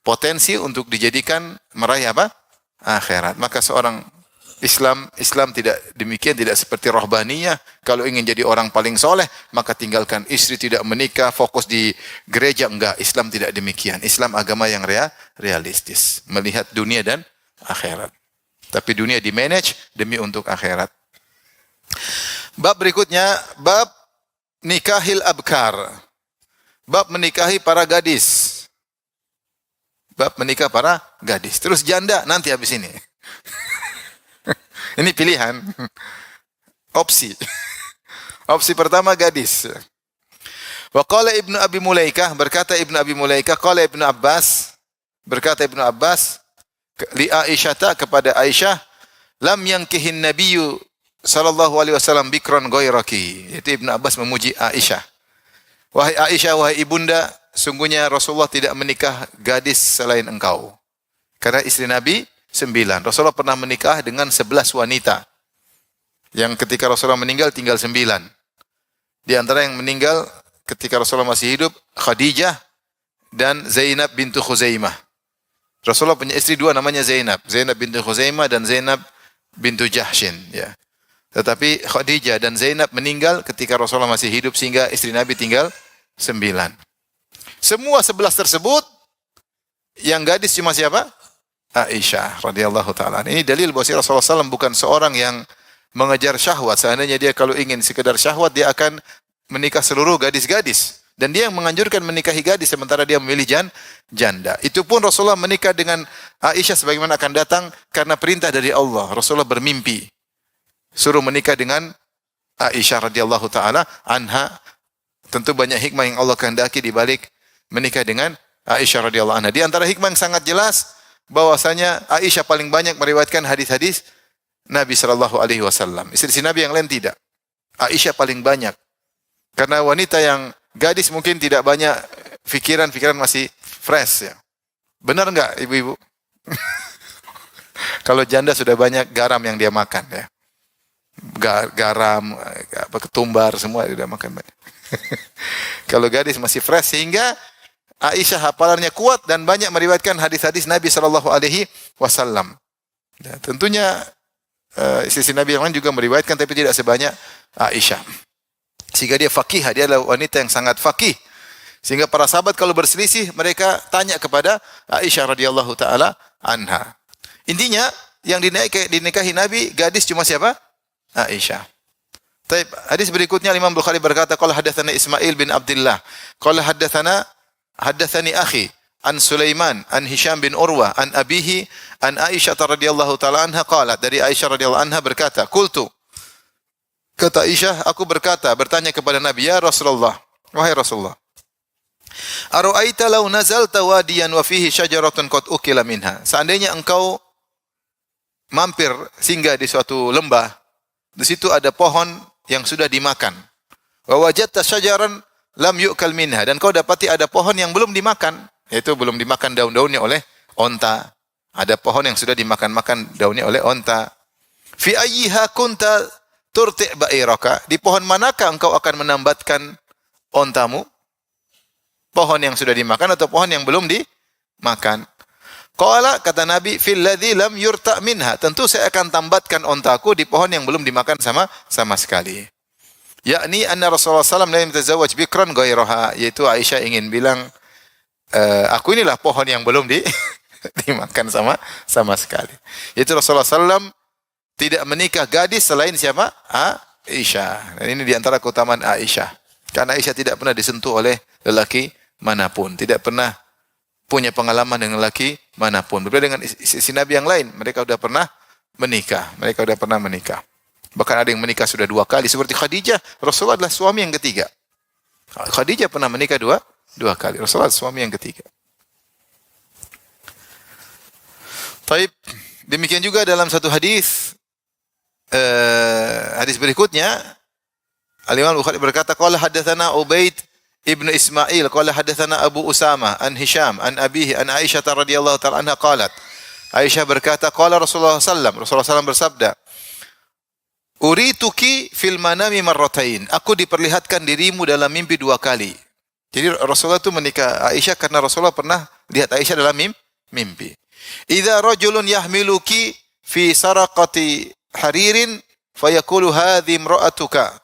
potensi untuk dijadikan meraih apa? Akhirat. Maka seorang Islam tidak demikian, tidak seperti rohbaniyah. Kalau ingin jadi orang paling soleh, maka tinggalkan istri, tidak menikah, fokus di gereja. Enggak, Islam tidak demikian. Islam agama yang realistis, melihat dunia dan akhirat. Tapi dunia dimanage demi untuk akhirat. Bab berikutnya, bab nikahil abkar. Bab menikahi para gadis. Bab menikah para gadis. Terus janda nanti habis ini. Ini pilihan. Opsi. Opsi pertama gadis. Wa qala Ibnu Abi Mulaikah, berkata Ibnu Abi Mulaikah, qala Ibnu Abbas, berkata Ibnu Abbas li Aisyah kepada Aisyah, lam yankihin nabiyyu sallallahu alaihi wasallam bikran ghairaki. Itu Ibnu Abbas memuji Aisyah. Wahai Aisyah, wahai ibunda, sungguhnya Rasulullah tidak menikah gadis selain engkau. Karena istri Nabi 9. Rasulullah pernah menikah dengan 11 wanita. Yang ketika Rasulullah meninggal tinggal 9. Di antara yang meninggal ketika Rasulullah masih hidup, Khadijah dan Zainab bintu Khuzaimah. Rasulullah punya istri 2 namanya Zainab. Zainab bintu Khuzaimah dan Zainab bintu Jahshin. Ya. Tetapi Khadijah dan Zainab meninggal ketika Rasulullah masih hidup sehingga istri Nabi tinggal 9. Semua 11 tersebut yang gadis cuma siapa? Aisyah radhiyallahu taala. Ini dalil bahwa Rasulullah SAW bukan seorang yang mengejar syahwat. Seandainya dia kalau ingin sekedar syahwat, dia akan menikah seluruh gadis-gadis. Dan dia yang menganjurkan menikahi gadis sementara dia memilih janda. Itu pun Rasulullah menikah dengan Aisyah sebagaimana akan datang karena perintah dari Allah. Rasulullah bermimpi suruh menikah dengan Aisyah radhiyallahu taala anha. Tentu banyak hikmah yang Allah kehendaki di balik menikah dengan Aisyah radhiyallahu anha. Di antara hikmah yang sangat jelas bahwasanya Aisyah paling banyak meriwayatkan hadis-hadis Nabi sallallahu alaihi wasallam. Istri Nabi yang lain tidak. Aisyah paling banyak. Karena wanita yang gadis mungkin tidak banyak pikiran masih fresh ya. Benar enggak ibu-ibu? Kalau janda sudah banyak garam yang dia makan ya. Garam, ketumbar semua sudah makan banyak. Kalau gadis masih fresh sehingga Aisyah hafalannya kuat dan banyak meriwayatkan hadis-hadis Nabi sallallahu alaihi wasallam. Ya, tentunya istri Nabi yang lain juga meriwayatkan tapi tidak sebanyak Aisyah. Sehingga dia faqihah, dia adalah wanita yang sangat faqih. Sehingga para sahabat kalau berselisih mereka tanya kepada Aisyah radhiyallahu taala anha. Intinya yang dinikahi Nabi gadis cuma siapa? Aisyah. Baik, hadis berikutnya Imam Bukhari berkata qala hadatsana Ismail bin Abdullah qala haddatsani akhi an Sulaiman an Hisham bin Urwah an abihi an Aisyah radhiyallahu taala anha qalat, dari Aisyah radhiyallahu anha berkata, qultu, kata Aisyah, aku bertanya kepada Nabi, ya Rasulullah, wahai Rasulullah, ara'aita law nazalta wadiyan wa fihi syajaratun qad ukila minha, seandainya engkau mampir singgah di suatu lembah, di situ ada pohon yang sudah dimakan, wa wajadta syajaran lam yu'kal minha, dan kau dapati ada pohon yang belum dimakan, yaitu belum dimakan daun-daunnya oleh onta. Ada pohon yang sudah dimakan-makan daunnya oleh onta. Fi ayyiha kunta turti' ba'iraka, di pohon manakah engkau akan menambatkan ontamu? Pohon yang sudah dimakan atau pohon yang belum dimakan? Qala, kata Nabi, fil ladzi lam yurta' minha, tentu saya akan tambatkan ontaku di pohon yang belum dimakan sama sekali. Yakni anna Rasulullah SAW lam yatazawwaj bikran ghairaha, yaitu Aisyah ingin bilang aku inilah pohon yang belum dimakan sama sekali. Yaitu Rasulullah SAW tidak menikah gadis selain siapa? Aisyah. Dan ini di antara keutamaan Aisyah. Karena Aisyah tidak pernah disentuh oleh lelaki manapun, tidak pernah punya pengalaman dengan lelaki manapun. Berbeda dengan istri Nabi yang lain, mereka sudah pernah menikah. Bahkan ada yang menikah sudah 2 kali. Seperti Khadijah, Rasulullah adalah suami yang ketiga. Khadijah pernah menikah dua kali. Rasulullah suami yang ketiga. Taib. Demikian juga dalam satu hadis berikutnya, Al-Imam Bukhari berkata, qala hadatsana Ubaid ibnu Ismail, qala hadatsana Abu Usama an Hisham an abihi an Aisyah radhiyallahu ta'ala anha qalat. Aisyah berkata, qala Rasulullah SAW bersabda, urituki fil manami marratain, aku diperlihatkan dirimu dalam mimpi 2 kali. Jadi Rasulullah itu menikah Aisyah karena Rasulullah pernah lihat Aisyah dalam mimpi. Idza rajulun yahmiluki fi saraqati haririn fayaqulu hadhi imra'atuka.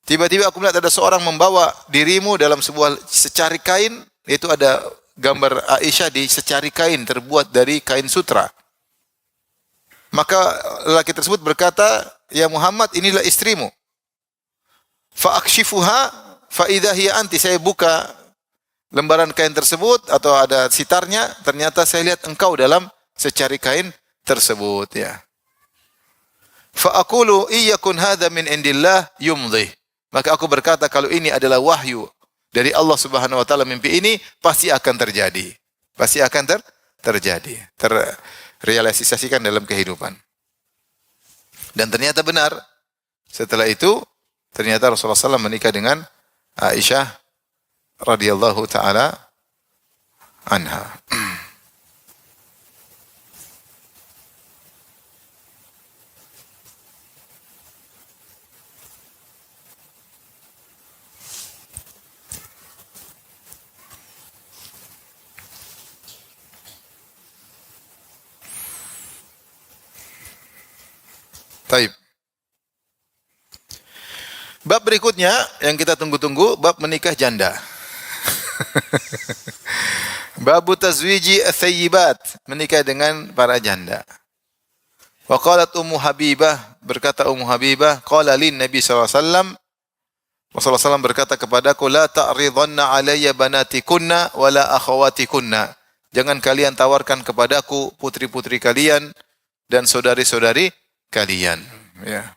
Tiba-tiba aku melihat ada seorang membawa dirimu dalam sebuah secari kain, yaitu ada gambar Aisyah di secari kain terbuat dari kain sutra. Maka lelaki tersebut berkata, ya Muhammad, inilah istrimu. Fa akshifuha fa idza hiya anti, saya buka lembaran kain tersebut atau ada sitarnya, ternyata saya lihat engkau dalam secari kain tersebut, ya. Fa aqulu iyyakun hadza min indillah yumdhi. Maka aku berkata, kalau ini adalah wahyu dari Allah Subhanahu wa taala mimpi ini pasti akan terjadi. Pasti akan terjadi. Terrealisasikan dalam kehidupan. Dan ternyata benar. Setelah itu ternyata Rasulullah SAW menikah dengan Aisyah radhiyallahu taala anha. Taib. Bab berikutnya yang kita tunggu-tunggu, bab menikah janda. Babu tazwiji ats-tsayyibat, menikah dengan para janda. Wa qalat Ummu Habibah, berkata Ummu Habibah, qala lin Nabi sallallahu alaihi wasallam, Rasulullah SAW berkata kepadaku, la ta'ridhanna alayya banatikunna wala akhawatikunna. Jangan kalian tawarkan kepadaku putri-putri kalian dan saudari-saudari kalian. Ya.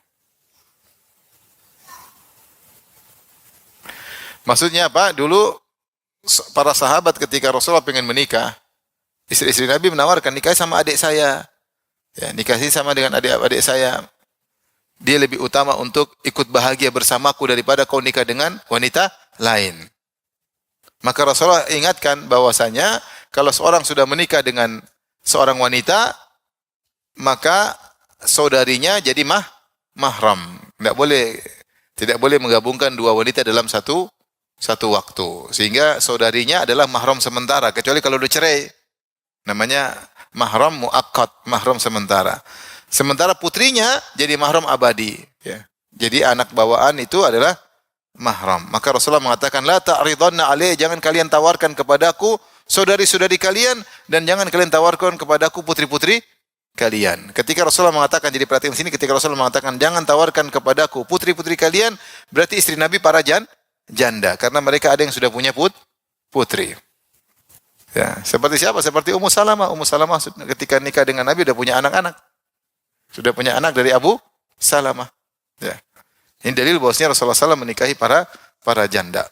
Maksudnya apa? Dulu para sahabat ketika Rasulullah pengen menikah, istri-istri Nabi menawarkan nikah sama adik saya. Ya, nikahi sama dengan adik-adik saya. Dia lebih utama untuk ikut bahagia bersamaku daripada kau nikah dengan wanita lain. Maka Rasulullah ingatkan bahwasanya kalau seorang sudah menikah dengan seorang wanita, maka saudarinya jadi mahram. Tidak boleh menggabungkan dua wanita dalam satu waktu. Sehingga saudarinya adalah mahram sementara, kecuali kalau udah cerai. Namanya mahram muakkad, mahram sementara. Sementara putrinya jadi mahram abadi. Ya. Jadi anak bawaan itu adalah mahram. Maka Rasulullah mengatakan, la ta'ridhanna alaih, jangan kalian tawarkan kepadaku saudari-saudari kalian, dan jangan kalian tawarkan kepadaku putri-putri kalian. Ketika Rasulullah mengatakan, jadi perhatikan sini, ketika Rasulullah mengatakan jangan tawarkan kepadaku putri-putri kalian, berarti istri Nabi para janda, karena mereka ada yang sudah punya putri. Ya, seperti siapa? Seperti Ummu Salamah. Ummu Salamah ketika nikah dengan Nabi sudah punya anak-anak. Sudah punya anak dari Abu Salamah. Ya. Ini dalil bahwasanya Rasulullah SAW menikahi para janda.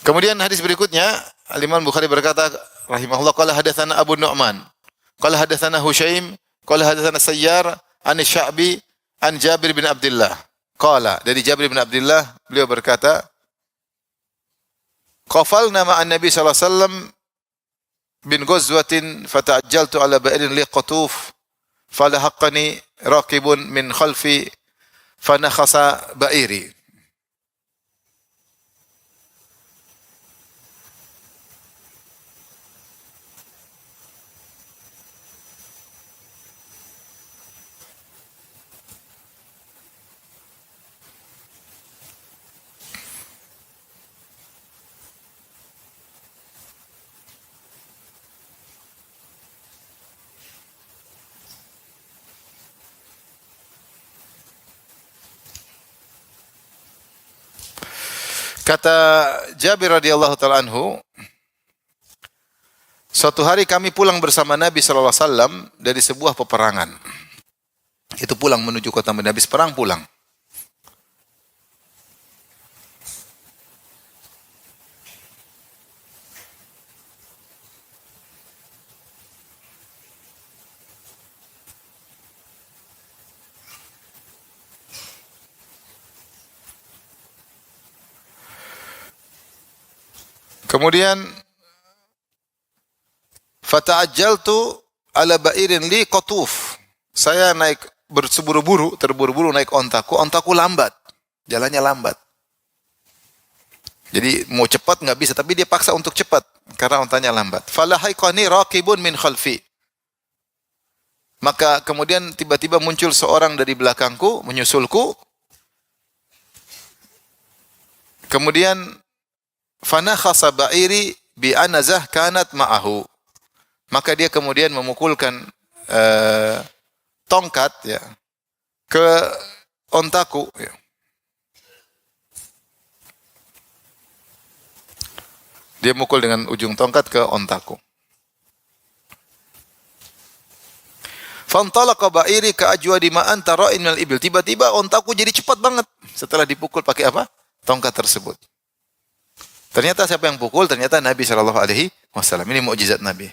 Kemudian hadis berikutnya, Al-Imam Bukhari berkata rahimahullah, qala hadatsana Abu Nu'man, qala hadatsana Husyaim, qala hadatsana Sayyar an Sya'bi an Jabir bin Abdullah. Qala, dari Jabir bin Abdullah beliau berkata, qafalna ma'an Nabi sallallahu alaihi wasallam bin ghazwatin fata'ajjaltu ala ba'irin li qatuf falahaqqani raqibun min khalfi fanakhasa ba'iri. Kata Jabir radhiyallahu taala anhu, suatu hari kami pulang bersama Nabi sallallahu alaihi wasallam dari sebuah peperangan. Itu pulang menuju kota Madinah, habis perang pulang. Kemudian fata'ajjaltu ala ba'irin li qatuf. Saya naik terburu-buru naik ontaku. Ontaku lambat, jalannya lambat. Jadi mau cepat nggak bisa, tapi dia paksa untuk cepat karena ontanya lambat. Falahaiqani raqibun min khalfi. Maka kemudian tiba-tiba muncul seorang dari belakangku menyusulku. Kemudian fanakhasa ba'iri bi anazah kanat ma'ahu. Maka dia kemudian memukulkan tongkat ya ke ontaku ya. Dia mukul dengan ujung tongkat ke ontaku. Fantalaqa ba'iri ka ajwadi ma anta ra'in minal ibil. Tiba-tiba ontaku jadi cepat banget setelah dipukul pakai apa? Tongkat tersebut. Ternyata siapa yang pukul? Ternyata Nabi sallallahu alaihi wasallam. Ini mukjizat Nabi.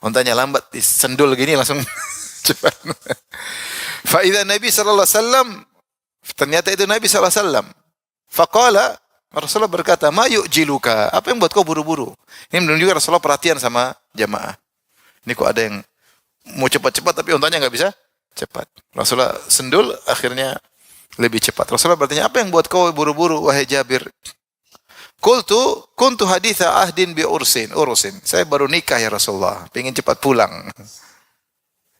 Ontanya lambat, sendul gini langsung cepat. Fa idza Nabi sallallahu alaihi wasallam, ternyata itu Nabi sallallahu alaihi wasallam. Faqala, Rasulullah berkata, "Ma yu'jiluka?" Apa yang buat kau buru-buru? Ini menunjukkan Rasulullah perhatian sama jamaah. Ini kok ada yang mau cepat-cepat tapi ontanya enggak bisa cepat. Rasulullah sendul akhirnya lebih cepat. Rasulullah bertanya, "Apa yang buat kau buru-buru wahai Jabir?" Kuntu haditha ahdin bi urusin. Saya baru nikah ya Rasulullah, pengen cepat pulang.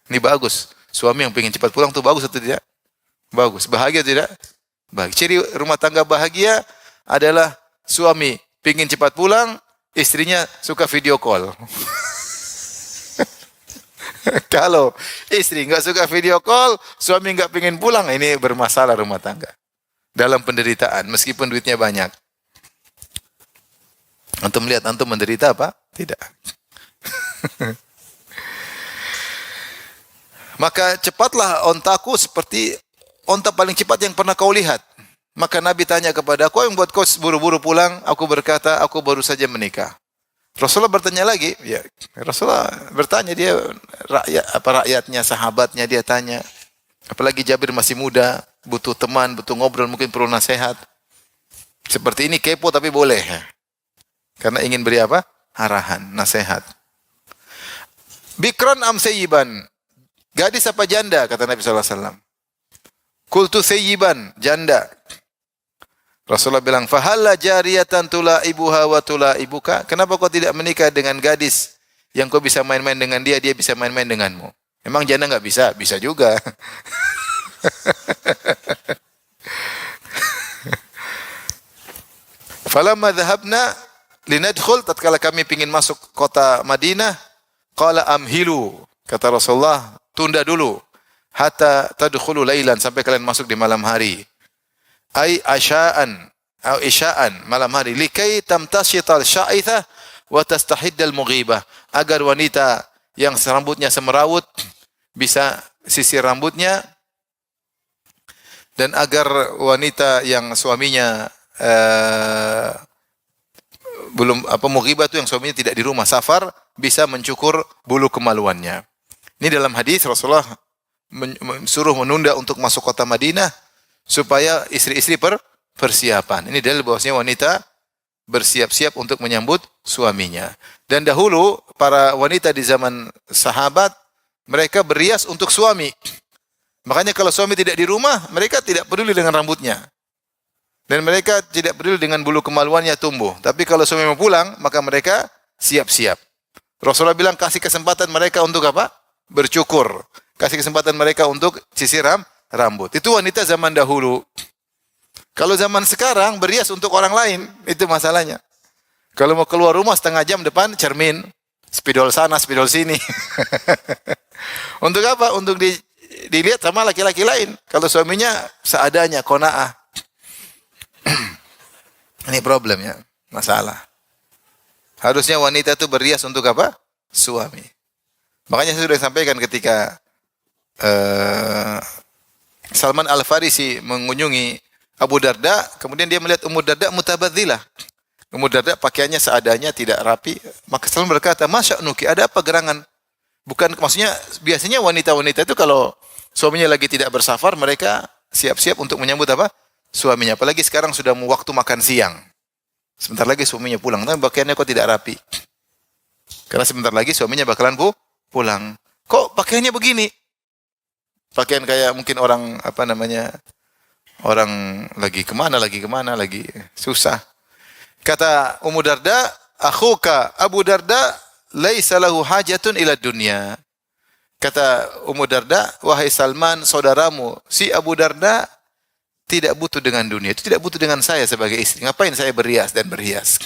Ini bagus. Suami yang pengen cepat pulang tuh bagus atau tidak? Bagus. Bahagia tidak? Bahagia. Ciri rumah tangga bahagia adalah suami pengen cepat pulang, istrinya suka video call. Kalau istri enggak suka video call, suami enggak pengen pulang, ini bermasalah rumah tangga. Dalam penderitaan meskipun duitnya banyak. Antum melihat antum menderita apa? Tidak. Maka cepatlah ontaku seperti onta paling cepat yang pernah kau lihat. Maka Nabi tanya kepada aku, yang buat kau buru-buru pulang? Aku berkata, aku baru saja menikah. Rasulullah bertanya lagi, ya Rasulullah bertanya, dia rakyatnya, sahabatnya dia tanya. Apalagi Jabir masih muda, butuh teman, butuh ngobrol, mungkin perlu nasihat. Seperti ini kepo tapi boleh. Karena ingin beri apa? Arahan, nasihat. Bikran am sayyiban? Gadis apa janda? Kata Nabi SAW. Qultu sayyiban, janda. Rasulullah bilang, fahalla jariyatan tulaibuha wa tulaibuka? Kenapa kau tidak menikah dengan gadis yang kau bisa main-main dengan dia, dia bisa main-main denganmu? Emang janda enggak bisa? Bisa juga. Falamma dhahabna linadkhul, tatkala kami ingin masuk kota Madinah, qala amhilu, kata Rasulullah, tunda dulu hatta tadkhulu lailan, sampai kalian masuk di malam hari. Ai asya'an atau isya'an, malam hari, likai tamtashital sya'ithah wa tastahiddal mughibah, agar wanita yang rambutnya semerawut bisa sisir rambutnya, dan agar wanita yang suaminya belum mughibah itu yang suaminya tidak di rumah safar bisa mencukur bulu kemaluannya. Ini dalam hadis Rasulullah suruh menunda untuk masuk kota Madinah supaya istri-istri persiapan. Ini dalil bahwasanya wanita bersiap-siap untuk menyambut suaminya. Dan dahulu para wanita di zaman sahabat mereka berias untuk suami. Makanya kalau suami tidak di rumah, mereka tidak peduli dengan rambutnya. Dan mereka tidak peduli dengan bulu kemaluannya tumbuh. Tapi kalau suami mau pulang, maka mereka siap-siap. Rasulullah bilang kasih kesempatan mereka untuk apa? Bercukur. Kasih kesempatan mereka untuk sisir rambut. Itu wanita zaman dahulu. Kalau zaman sekarang berias untuk orang lain, itu masalahnya. Kalau mau keluar rumah setengah jam depan cermin, spidol sana, spidol sini. Untuk apa? Untuk dilihat sama laki-laki lain. Kalau suaminya seadanya, qanaah. Ini problemnya, masalah. Harusnya wanita itu berias untuk apa? Suami. Makanya saya sudah sampaikan ketika Salman Al-Farisi mengunjungi Abu Darda, kemudian dia melihat Ummu Darda mutabadzilah. Ummu Darda pakaiannya seadanya, tidak rapi. Maka Salman berkata, "Masya'nuki, ada apa gerangan?" Bukan, maksudnya biasanya wanita-wanita itu kalau suaminya lagi tidak bersafar, mereka siap-siap untuk menyambut apa? Suaminya. Apalagi sekarang sudah mau waktu makan siang. Sebentar lagi suaminya pulang, tapi pakaiannya kok tidak rapi. Karena sebentar lagi suaminya bakalan pulang. Kok pakaiannya begini? Pakaian kayak mungkin orang orang lagi kemana, lagi susah. Kata Ummu Darda, akhuka Abu Darda laisa lahu hajatun ila dunya. Kata Ummu Darda, wahai Salman, saudaramu si Abu Darda tidak butuh dengan dunia, itu tidak butuh dengan saya sebagai istri. Ngapain saya berias dan berhias?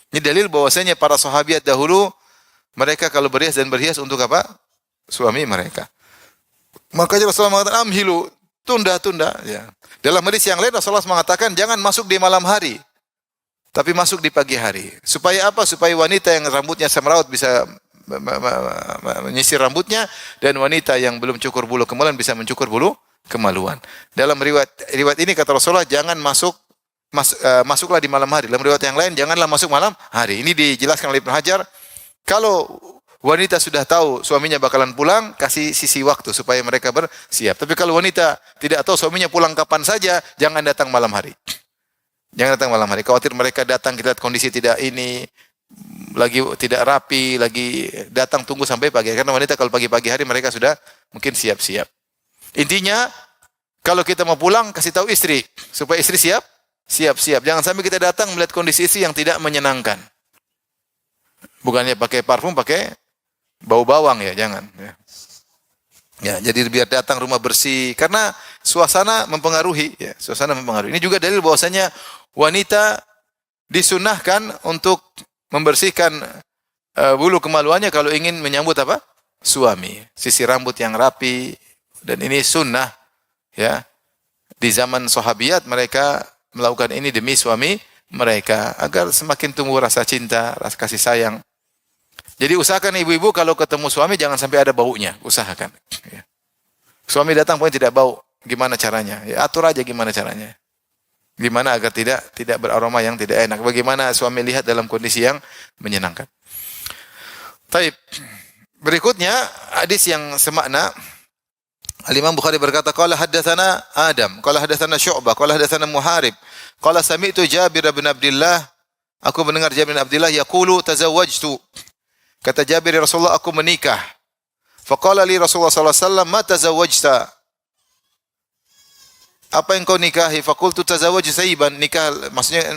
Ini dalil bahwasanya para sahabat dahulu mereka kalau berias dan berhias untuk apa? Suami mereka. Makanya Rasulullah mengatakan amhilu, tunda-tunda. Ya. Dalam hadis yang lain Rasulullah mengatakan jangan masuk di malam hari, tapi masuk di pagi hari. Supaya apa? Supaya wanita yang rambutnya semrawut bisa menyisir rambutnya, dan wanita yang belum cukur bulu kemaluan bisa mencukur bulu kemaluan. Dalam riwayat ini kata Rasulullah, jangan masuklah di malam hari. Dalam riwayat yang lain, janganlah masuk malam hari. Ini dijelaskan oleh Ibnu Hajar. Kalau wanita sudah tahu suaminya bakalan pulang, kasih sisi waktu supaya mereka bersiap. Tapi kalau wanita tidak tahu suaminya pulang kapan saja, jangan datang malam hari. Jangan datang malam hari. Khawatir mereka datang kita lihat kondisi tidak ini, lagi tidak rapi, lagi datang tunggu sampai pagi. Karena wanita kalau pagi-pagi hari mereka sudah mungkin siap-siap. Intinya, kalau kita mau pulang, kasih tahu istri. Supaya istri siap-siap. Jangan sampai kita datang melihat kondisi istri yang tidak menyenangkan. Bukannya pakai parfum, pakai bau bawang ya, jangan. Ya, jadi biar datang rumah bersih. Karena suasana mempengaruhi. Ya, suasana mempengaruhi. Ini juga dalil bahwasanya wanita disunahkan untuk membersihkan bulu kemaluannya kalau ingin menyambut apa? Suami. Sisir rambut yang rapi. Dan ini sunnah. Ya. Di zaman sahabiat mereka melakukan ini demi suami mereka. Agar semakin tumbuh rasa cinta, rasa kasih sayang. Jadi usahakan ibu-ibu kalau ketemu suami jangan sampai ada baunya. Usahakan. Ya. Suami datang pun tidak bau. Gimana caranya? Ya, atur aja gimana caranya. Gimana agar tidak beraroma yang tidak enak. Bagaimana suami lihat dalam kondisi yang menyenangkan. Taib. Berikutnya hadis yang semakna. Al-Imam Bukhari berkata, qala haddatsana Adam, qala haddatsana Syu'bah, qala haddatsana Muharib, qala sami'tu Jabir bin Abdullah, aku mendengar Jabir bin Abdullah yaqulu tazawwajtu. Kata Jabir, Rasulullah, aku menikah. Faqala li Rasulullah sallallahu alaihi wasallam, ma tazawwajta? Apa yang kau nikahi? Faqultu tazawwaju sayyiban, nikah maksudnya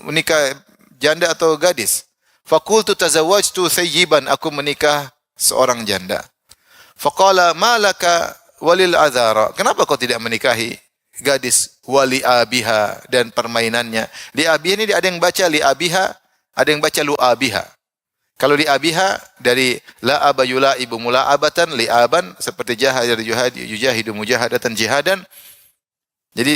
menikah janda atau gadis. Faqultu tazawwajtu sayyiban, aku menikah seorang janda. Faqala ma laka walil azara? Kenapa kau tidak menikahi gadis wali abiha dan permainannya? Li abiha ini ada yang baca li abiha, ada yang baca lu abiha. Kalau li abiha dari la abayula ibu mula abatan li aban seperti jahad yujahidu mujahadatan jihadan. Jadi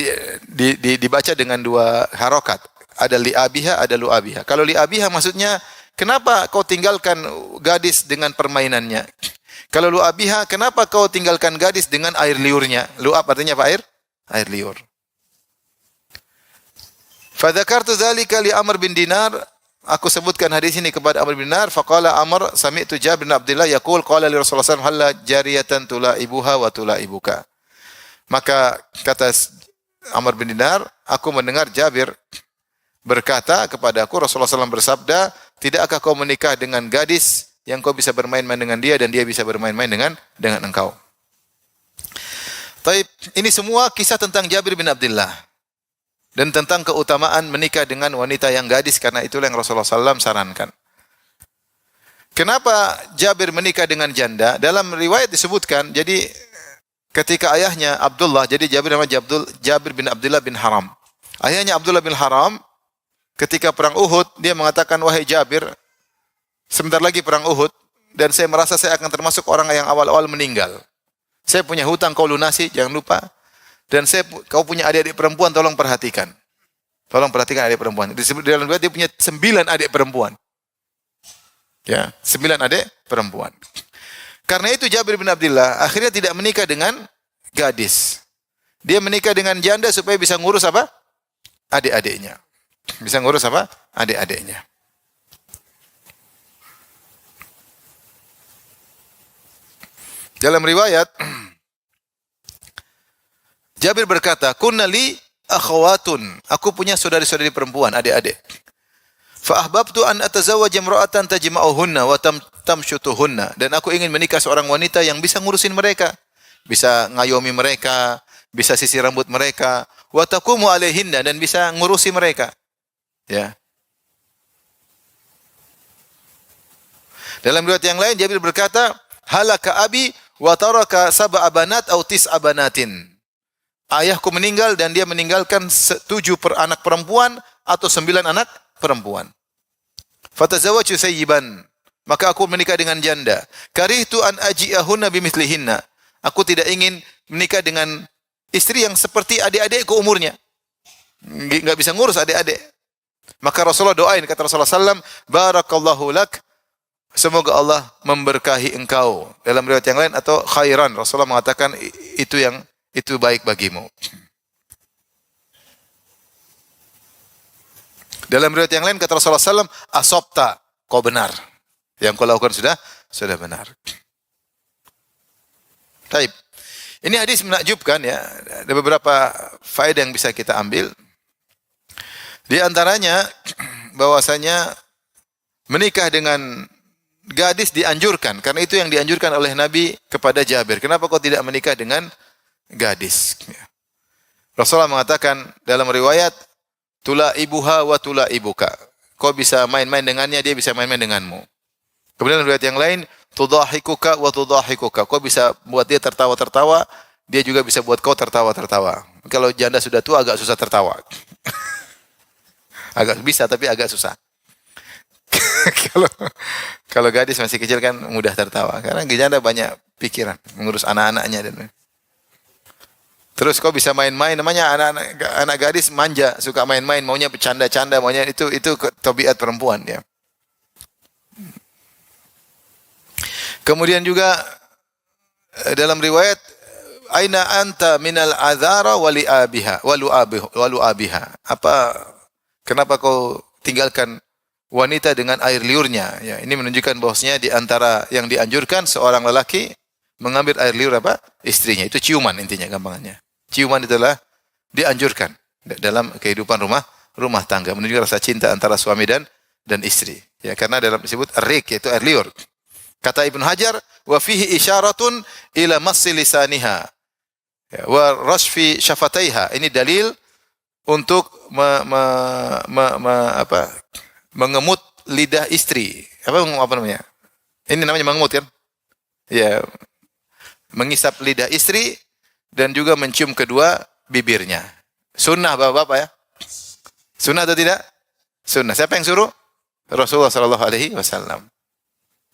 dibaca dengan dua harokat. Ada li abiha, ada lu abiha. Kalau li abiha maksudnya kenapa kau tinggalkan gadis dengan permainannya? Kalau lu abiha, kenapa kau tinggalkan gadis dengan air liurnya? Lu'ab artinya apa air? Air liur. Fadzakartu dzalika li Amr bin Dinar. Aku sebutkan hadis ini kepada Amr bin Dinar. Faqala Amr, sami'tu Jabir bin Abdullah yaqul qala li Rasulullah sallallahu alaihi wasallam halla jariyatan tulaibuha wa tulaibuka. Maka kata Amr bin Dinar, aku mendengar Jabir berkata kepada aku, Rasulullah SAW bersabda, tidakkah kau menikah dengan gadis yang kau bisa bermain-main dengan dia dan dia bisa bermain-main dengan engkau. Taib, ini semua kisah tentang Jabir bin Abdullah dan tentang keutamaan menikah dengan wanita yang gadis, karena itulah yang Rasulullah SAW sarankan. Kenapa Jabir menikah dengan janda? Dalam riwayat disebutkan, jadi ketika ayahnya Abdullah, jadi Jabir namanya Jabir bin Abdullah bin Haram. Ayahnya Abdullah bin Haram ketika perang Uhud, dia mengatakan, wahai Jabir, sebentar lagi perang Uhud, dan saya merasa saya akan termasuk orang yang awal-awal meninggal. Saya punya hutang, kau lunasi, jangan lupa. Dan kau punya adik-adik perempuan, tolong perhatikan. Tolong perhatikan adik perempuan. Di dalam riwayat dia punya 9 adik perempuan. Ya, 9 adik perempuan. Karena itu Jabir bin Abdullah akhirnya tidak menikah dengan gadis. Dia menikah dengan janda supaya bisa ngurus apa? Adik-adiknya. Bisa ngurus apa? Adik-adiknya. Dalam riwayat Jabir berkata, "Kunna li akhawatun." Aku punya saudari-saudari perempuan, adik-adik. Fa ahbabtu an atazawwaj imra'atan tajma'uhunna wa tamshutuhunna. Dan aku ingin menikah seorang wanita yang bisa ngurusin mereka, bisa ngayomi mereka, bisa sisir rambut mereka, wa taqumu alaihinna, dan bisa ngurusi mereka. Ya. Dalam riwayat yang lain Jabir berkata, "Halaka abi wa taraka sab'a banat aw tis'a banatin." Ayahku meninggal dan dia meninggalkan 7 anak perempuan atau 9 anak perempuan. Fatazawwaju sayyiban. Maka aku menikah dengan janda. Karihtu an aji'ahunna bimithlihinna. Aku tidak ingin menikah dengan istri yang seperti adik-adikku umurnya. Enggak bisa ngurus adik-adik. Maka Rasulullah doain, kata Rasulullah sallam, barakallahu lak semoga Allah memberkahi engkau. Dalam riwayat yang lain atau khairan, Rasulullah mengatakan itu baik bagimu. Dalam riwayat yang lain kata Rasulullah SAW, asabta, kau benar. Yang kau lakukan sudah benar. Baik. Ini hadis menakjubkan ya. Ada beberapa faedah yang bisa kita ambil. Di antaranya bahwasanya menikah dengan gadis dianjurkan karena itu yang dianjurkan oleh Nabi kepada Jabir. Kenapa kau tidak menikah dengan gadis? Rasulullah mengatakan dalam riwayat tula ibuha wa tula ibuka. Kau bisa main-main dengannya, dia bisa main-main denganmu. Kemudian riwayat yang lain tudahikuka wa tudahikuka. Kau bisa buat dia tertawa-tertawa, dia juga bisa buat kau tertawa-tertawa. Kalau janda sudah tua agak susah tertawa. Agak bisa tapi agak susah. Kalau gadis masih kecil kan mudah tertawa karena janda banyak pikiran mengurus anak-anaknya dan terus kau bisa main-main, namanya anak gadis manja, suka main-main, maunya bercanda-canda, maunya itu tabiat perempuan ya. Kemudian juga dalam riwayat aina anta minal azara wali abiha walu abiha. Kenapa kau tinggalkan wanita dengan air liurnya? Ya, ini menunjukkan bahwasanya di antara yang dianjurkan seorang lelaki mengambil air liur istrinya. Itu ciuman intinya gampangannya. Ciuman itulah dianjurkan dalam kehidupan rumah tangga, menunjukkan rasa cinta antara suami dan istri. Ya, karena dalam disebut rik yaitu air liur. Kata Ibnu Hajar, wa fihi isyaratun ila massi lisaniha. Ya, wa rashfi syafataiha. Ini dalil untuk mengemut lidah istri. Apa namanya? Ini namanya mengemut kan? Ya, mengisap lidah istri dan juga mencium kedua bibirnya. Sunnah bapak-bapak ya. Sunnah atau tidak? Sunnah. Siapa yang suruh? Rasulullah sallallahu alaihi wasallam.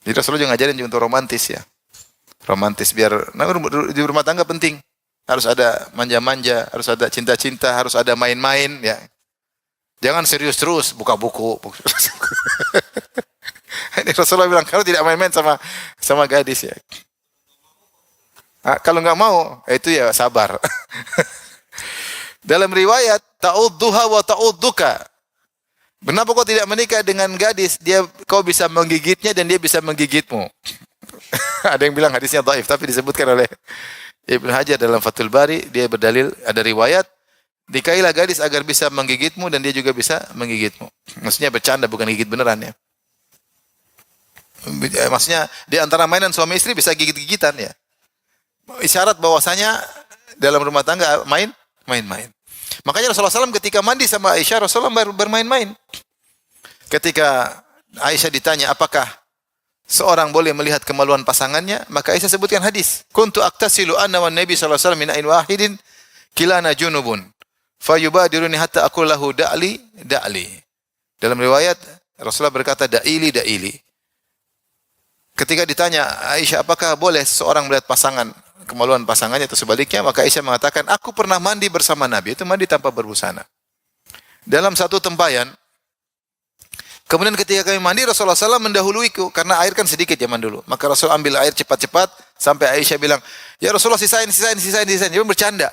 Jadi Rasulullah juga ngajarin untuk romantis ya. Romantis biar di rumah tangga penting. Harus ada manja-manja, harus ada cinta-cinta, harus ada main-main ya. Jangan serius terus buka buku. Ini Rasulullah bilang kalau tidak main-main sama gadis ya. Kalau enggak mau, itu ya sabar. Dalam riwayat ta'udduha wa ta'udduka. Kenapa kau tidak menikah dengan gadis? Kau bisa menggigitnya dan dia bisa menggigitmu. Ada yang bilang hadisnya dhaif tapi disebutkan oleh Ibnu Hajar dalam Fathul Bari, dia berdalil ada riwayat nikahilah gadis agar bisa menggigitmu dan dia juga bisa menggigitmu. Maksudnya bercanda bukan gigit beneran ya. Maksudnya di antara mainan suami istri bisa gigit-gigitan ya. Isyarat bahwasanya dalam rumah tangga main-main. Makanya Rasulullah SAW ketika mandi sama Aisyah, Rasulullah bermain-main. Ketika Aisyah ditanya apakah seorang boleh melihat kemaluan pasangannya, maka Aisyah sebutkan hadis. Kuntu aktasilu anna wan Nabi sallallahu alaihi wasallam min ain wahidin kilana junubun. Fayubadiruni hatta aqul lahu da'li. Dalam riwayat Rasulullah berkata da'ili. Ketika ditanya Aisyah apakah boleh seorang melihat kemaluan pasangannya atau sebaliknya, maka Aisyah mengatakan aku pernah mandi bersama Nabi, itu mandi tanpa berbusana. Dalam satu tempayan. Kemudian ketika kami mandi, Rasulullah SAW mendahuluiku. Karena air kan sedikit zaman dulu. Maka Rasul ambil air cepat-cepat. Sampai Aisyah bilang, ya Rasulullah sisain. Dia bercanda.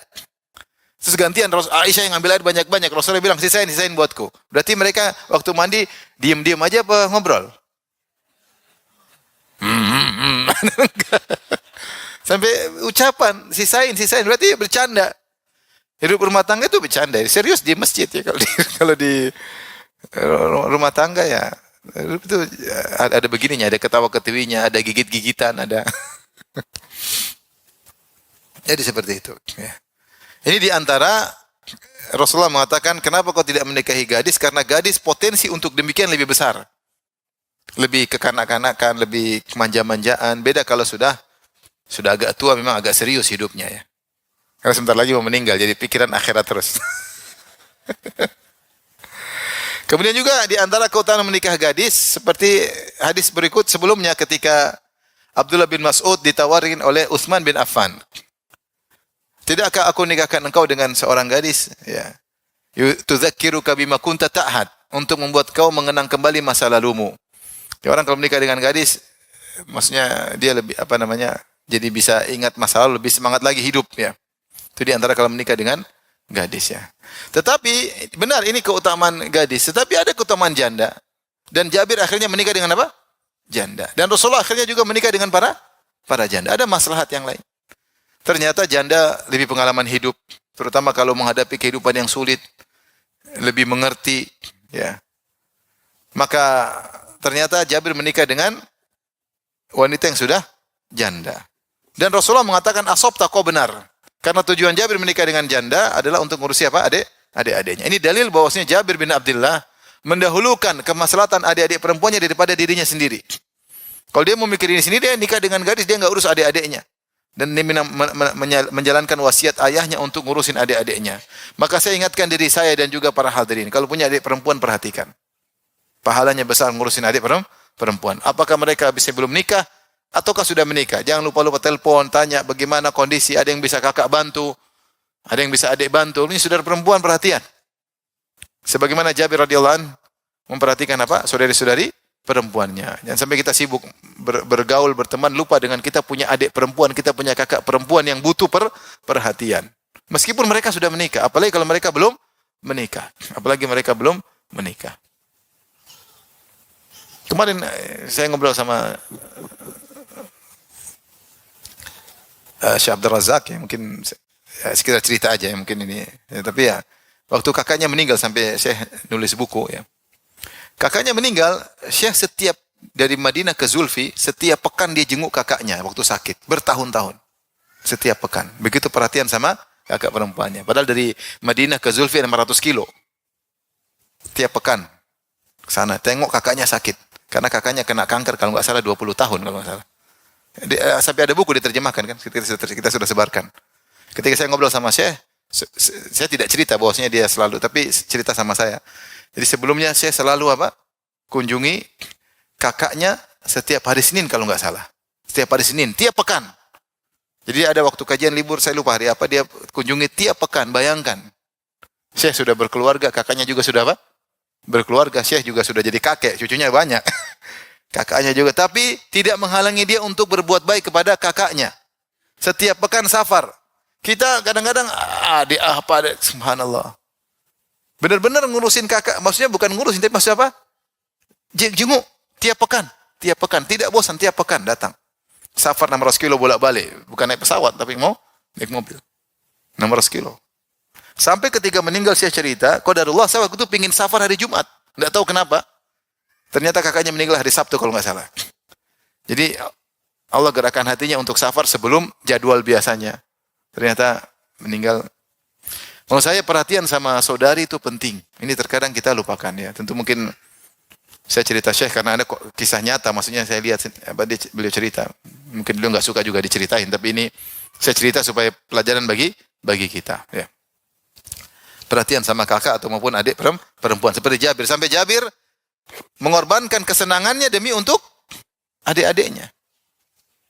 Terus gantian Aisyah yang ambil air banyak-banyak. Rasulullah bilang, sisain buatku. Berarti mereka waktu mandi, diam-diam aja apa ngobrol? Sampai ucapan, sisain. Berarti bercanda. Hidup rumah tangga itu bercanda. Serius di masjid ya. Kalau di rumah tangga ya itu ada begininya, ada ketawa-ketiwinya, ada gigit-gigitan, ada. Jadi seperti itu. Ya. Ini diantara Rasulullah mengatakan, kenapa kau tidak menikahi gadis? Karena gadis potensi untuk demikian lebih besar, lebih kekanak-kanakan, lebih kemanja-manjaan. Beda kalau sudah agak tua, memang agak serius hidupnya ya. Karena sebentar lagi mau meninggal, jadi pikiran akhirat terus. Kemudian juga di antara keutamaan menikah gadis seperti hadis berikut sebelumnya ketika Abdullah bin Mas'ud ditawarin oleh Utsman bin Affan. Tidakkah aku nikahkan engkau dengan seorang gadis? Ya. Tuzakkiruka bima kunta ta'had, untuk membuat kau mengenang kembali masa lalumu. Ya, orang kalau menikah dengan gadis, maksudnya dia lebih apa namanya? Jadi bisa ingat masa lalu, lebih semangat lagi hidup ya. Itu di antara kalau menikah dengan gadis ya. Tetapi benar ini keutamaan gadis, tetapi ada keutamaan janda. Dan Jabir akhirnya menikah dengan apa? Janda. Dan Rasulullah akhirnya juga menikah dengan para janda. Ada maslahat yang lain. Ternyata janda lebih pengalaman hidup, terutama kalau menghadapi kehidupan yang sulit, lebih mengerti ya. Maka ternyata Jabir menikah dengan wanita yang sudah janda. Dan Rasulullah mengatakan asabta, kau benar. Karena tujuan Jabir menikah dengan janda adalah untuk ngurusi apa? Adik-adiknya. Ini dalil bahwasanya Jabir bin Abdullah mendahulukan kemaslahatan adik-adik perempuannya daripada dirinya sendiri. Kalau dia memikir ini sendiri, dia nikah dengan gadis, dia enggak urus adik-adiknya. Dan dia menjalankan wasiat ayahnya untuk ngurusin adik-adiknya. Maka saya ingatkan diri saya dan juga para hadirin, kalau punya adik perempuan perhatikan. Pahalanya besar ngurusin adik perempuan. Apakah mereka bisa belum nikah ataukah sudah menikah? Jangan lupa-lupa telepon, tanya bagaimana kondisi, ada yang bisa kakak bantu, ada yang bisa adik bantu. Ini saudara perempuan perhatian. Sebagaimana Jabir radhiyallahu anhu memperhatikan apa? Saudari-saudari perempuannya. Jangan sampai kita sibuk bergaul, berteman, lupa dengan kita punya adik perempuan, kita punya kakak perempuan yang butuh perhatian. Meskipun mereka sudah menikah, apalagi kalau mereka belum menikah. Apalagi mereka belum menikah. Kemarin saya ngobrol sama Syekh Abdul Razak ya, mungkin sekitar cerita aja ya mungkin ini. Ya, tapi ya waktu kakaknya meninggal sampai Syekh nulis buku ya. Kakaknya meninggal, Syekh setiap dari Madinah ke Zulfi, setiap pekan dia jenguk kakaknya waktu sakit, bertahun-tahun. Setiap pekan. Begitu perhatian sama kakak perempuannya. Padahal dari Madinah ke Zulfi 500 kilo. Tiap pekan ke sana, tengok kakaknya sakit. Karena kakaknya kena kanker kalau nggak salah 20 tahun kalau nggak salah. Sampai ada buku diterjemahkan kan, kita sudah sebarkan. Ketika saya ngobrol sama Syekh, saya tidak cerita bahwasanya dia selalu, tapi cerita sama saya. Jadi sebelumnya saya selalu apa? Kunjungi kakaknya setiap hari Senin kalau nggak salah. Setiap hari Senin, tiap pekan. Jadi ada waktu kajian libur, saya lupa hari apa, dia kunjungi tiap pekan. Bayangkan. Syekh sudah berkeluarga, kakaknya juga sudah apa? Berkeluarga, Syekh juga sudah jadi kakek, cucunya banyak. Kakaknya juga, tapi tidak menghalangi dia untuk berbuat baik kepada kakaknya. Setiap pekan safar. Kita kadang-kadang subhanallah. Benar-benar ngurusin kakak, maksudnya bukan ngurusin, tapi maksudnya apa? Jenguk tiap pekan, tidak bosan tiap pekan datang. Safar 600 kilo bolak-balik, bukan naik pesawat tapi mau naik mobil. 600 kilo. Sampai ketika meninggal Syekh cerita, qadarullah saya waktu itu pingin safar hari Jumat, enggak tahu kenapa. Ternyata kakaknya meninggal hari Sabtu kalau nggak salah. Jadi Allah gerakkan hatinya untuk safar sebelum jadwal biasanya. Ternyata meninggal. Menurut saya perhatian sama saudari itu penting. Ini terkadang kita lupakan ya. Tentu mungkin saya cerita Syekh karena ada kisah nyata. Maksudnya saya lihat beliau cerita. Mungkin beliau nggak suka juga diceritain. Tapi ini saya cerita supaya pelajaran bagi kita. Ya. Perhatian sama kakak atau maupun adik perempuan. Seperti Jabir. Sampai Jabir mengorbankan kesenangannya demi untuk adik-adiknya.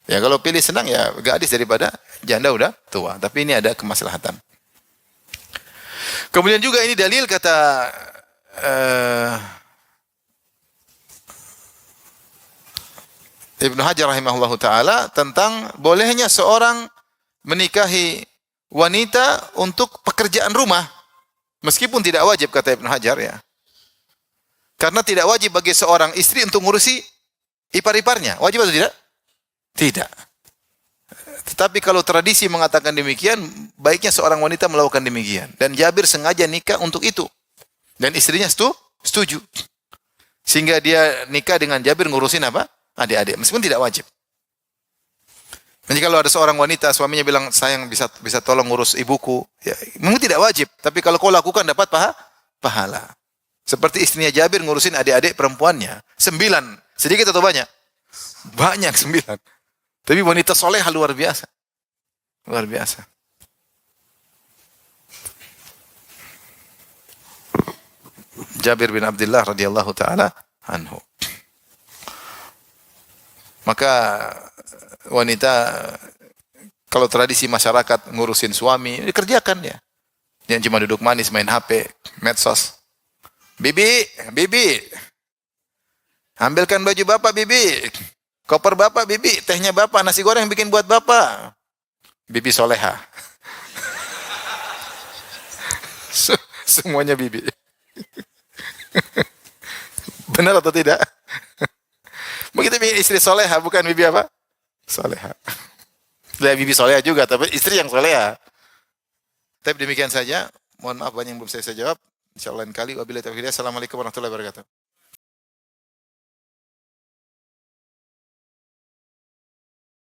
Ya kalau pilih senang ya gadis daripada janda udah tua. Tapi ini ada kemaslahatan. Kemudian juga ini dalil kata Ibnu Hajar rahimahullahu taala tentang bolehnya seorang menikahi wanita untuk pekerjaan rumah meskipun tidak wajib kata Ibnu Hajar ya. Karena tidak wajib bagi seorang istri untuk ngurusi ipar-iparnya. Wajib atau tidak? Tidak. Tetapi kalau tradisi mengatakan demikian, baiknya seorang wanita melakukan demikian. Dan Jabir sengaja nikah untuk itu. Dan istrinya setuju. Sehingga dia nikah dengan Jabir ngurusin apa? Adik-adik. Meskipun tidak wajib. Jadi kalau ada seorang wanita, suaminya bilang, sayang bisa tolong ngurus ibuku. Ya, memang tidak wajib. Tapi kalau kau lakukan dapat pahala. Seperti istrinya Jabir ngurusin adik-adik perempuannya. 9. Sedikit atau banyak? Banyak 9. Tapi wanita soleh luar biasa. Luar biasa. Jabir bin Abdullah radhiyallahu taala anhu. Maka wanita kalau tradisi masyarakat ngurusin suami, dikerjakan ya. Jangan cuma duduk manis main HP, medsos. Bibi. Ambilkan baju bapak, bibi. Koper bapak, bibi. Tehnya bapak, nasi goreng bikin buat bapak. Bibi soleha. Semuanya bibi. Benar atau tidak? Begitu bikin istri soleha, bukan bibi apa? Soleha. Lah bibi soleha juga, tapi istri yang soleha. Tapi demikian saja. Mohon maaf banyak yang belum saya jawab. Insyaallah lain kali. Wabillahi taufiq. Assalamualaikum warahmatullahi wabarakatuh.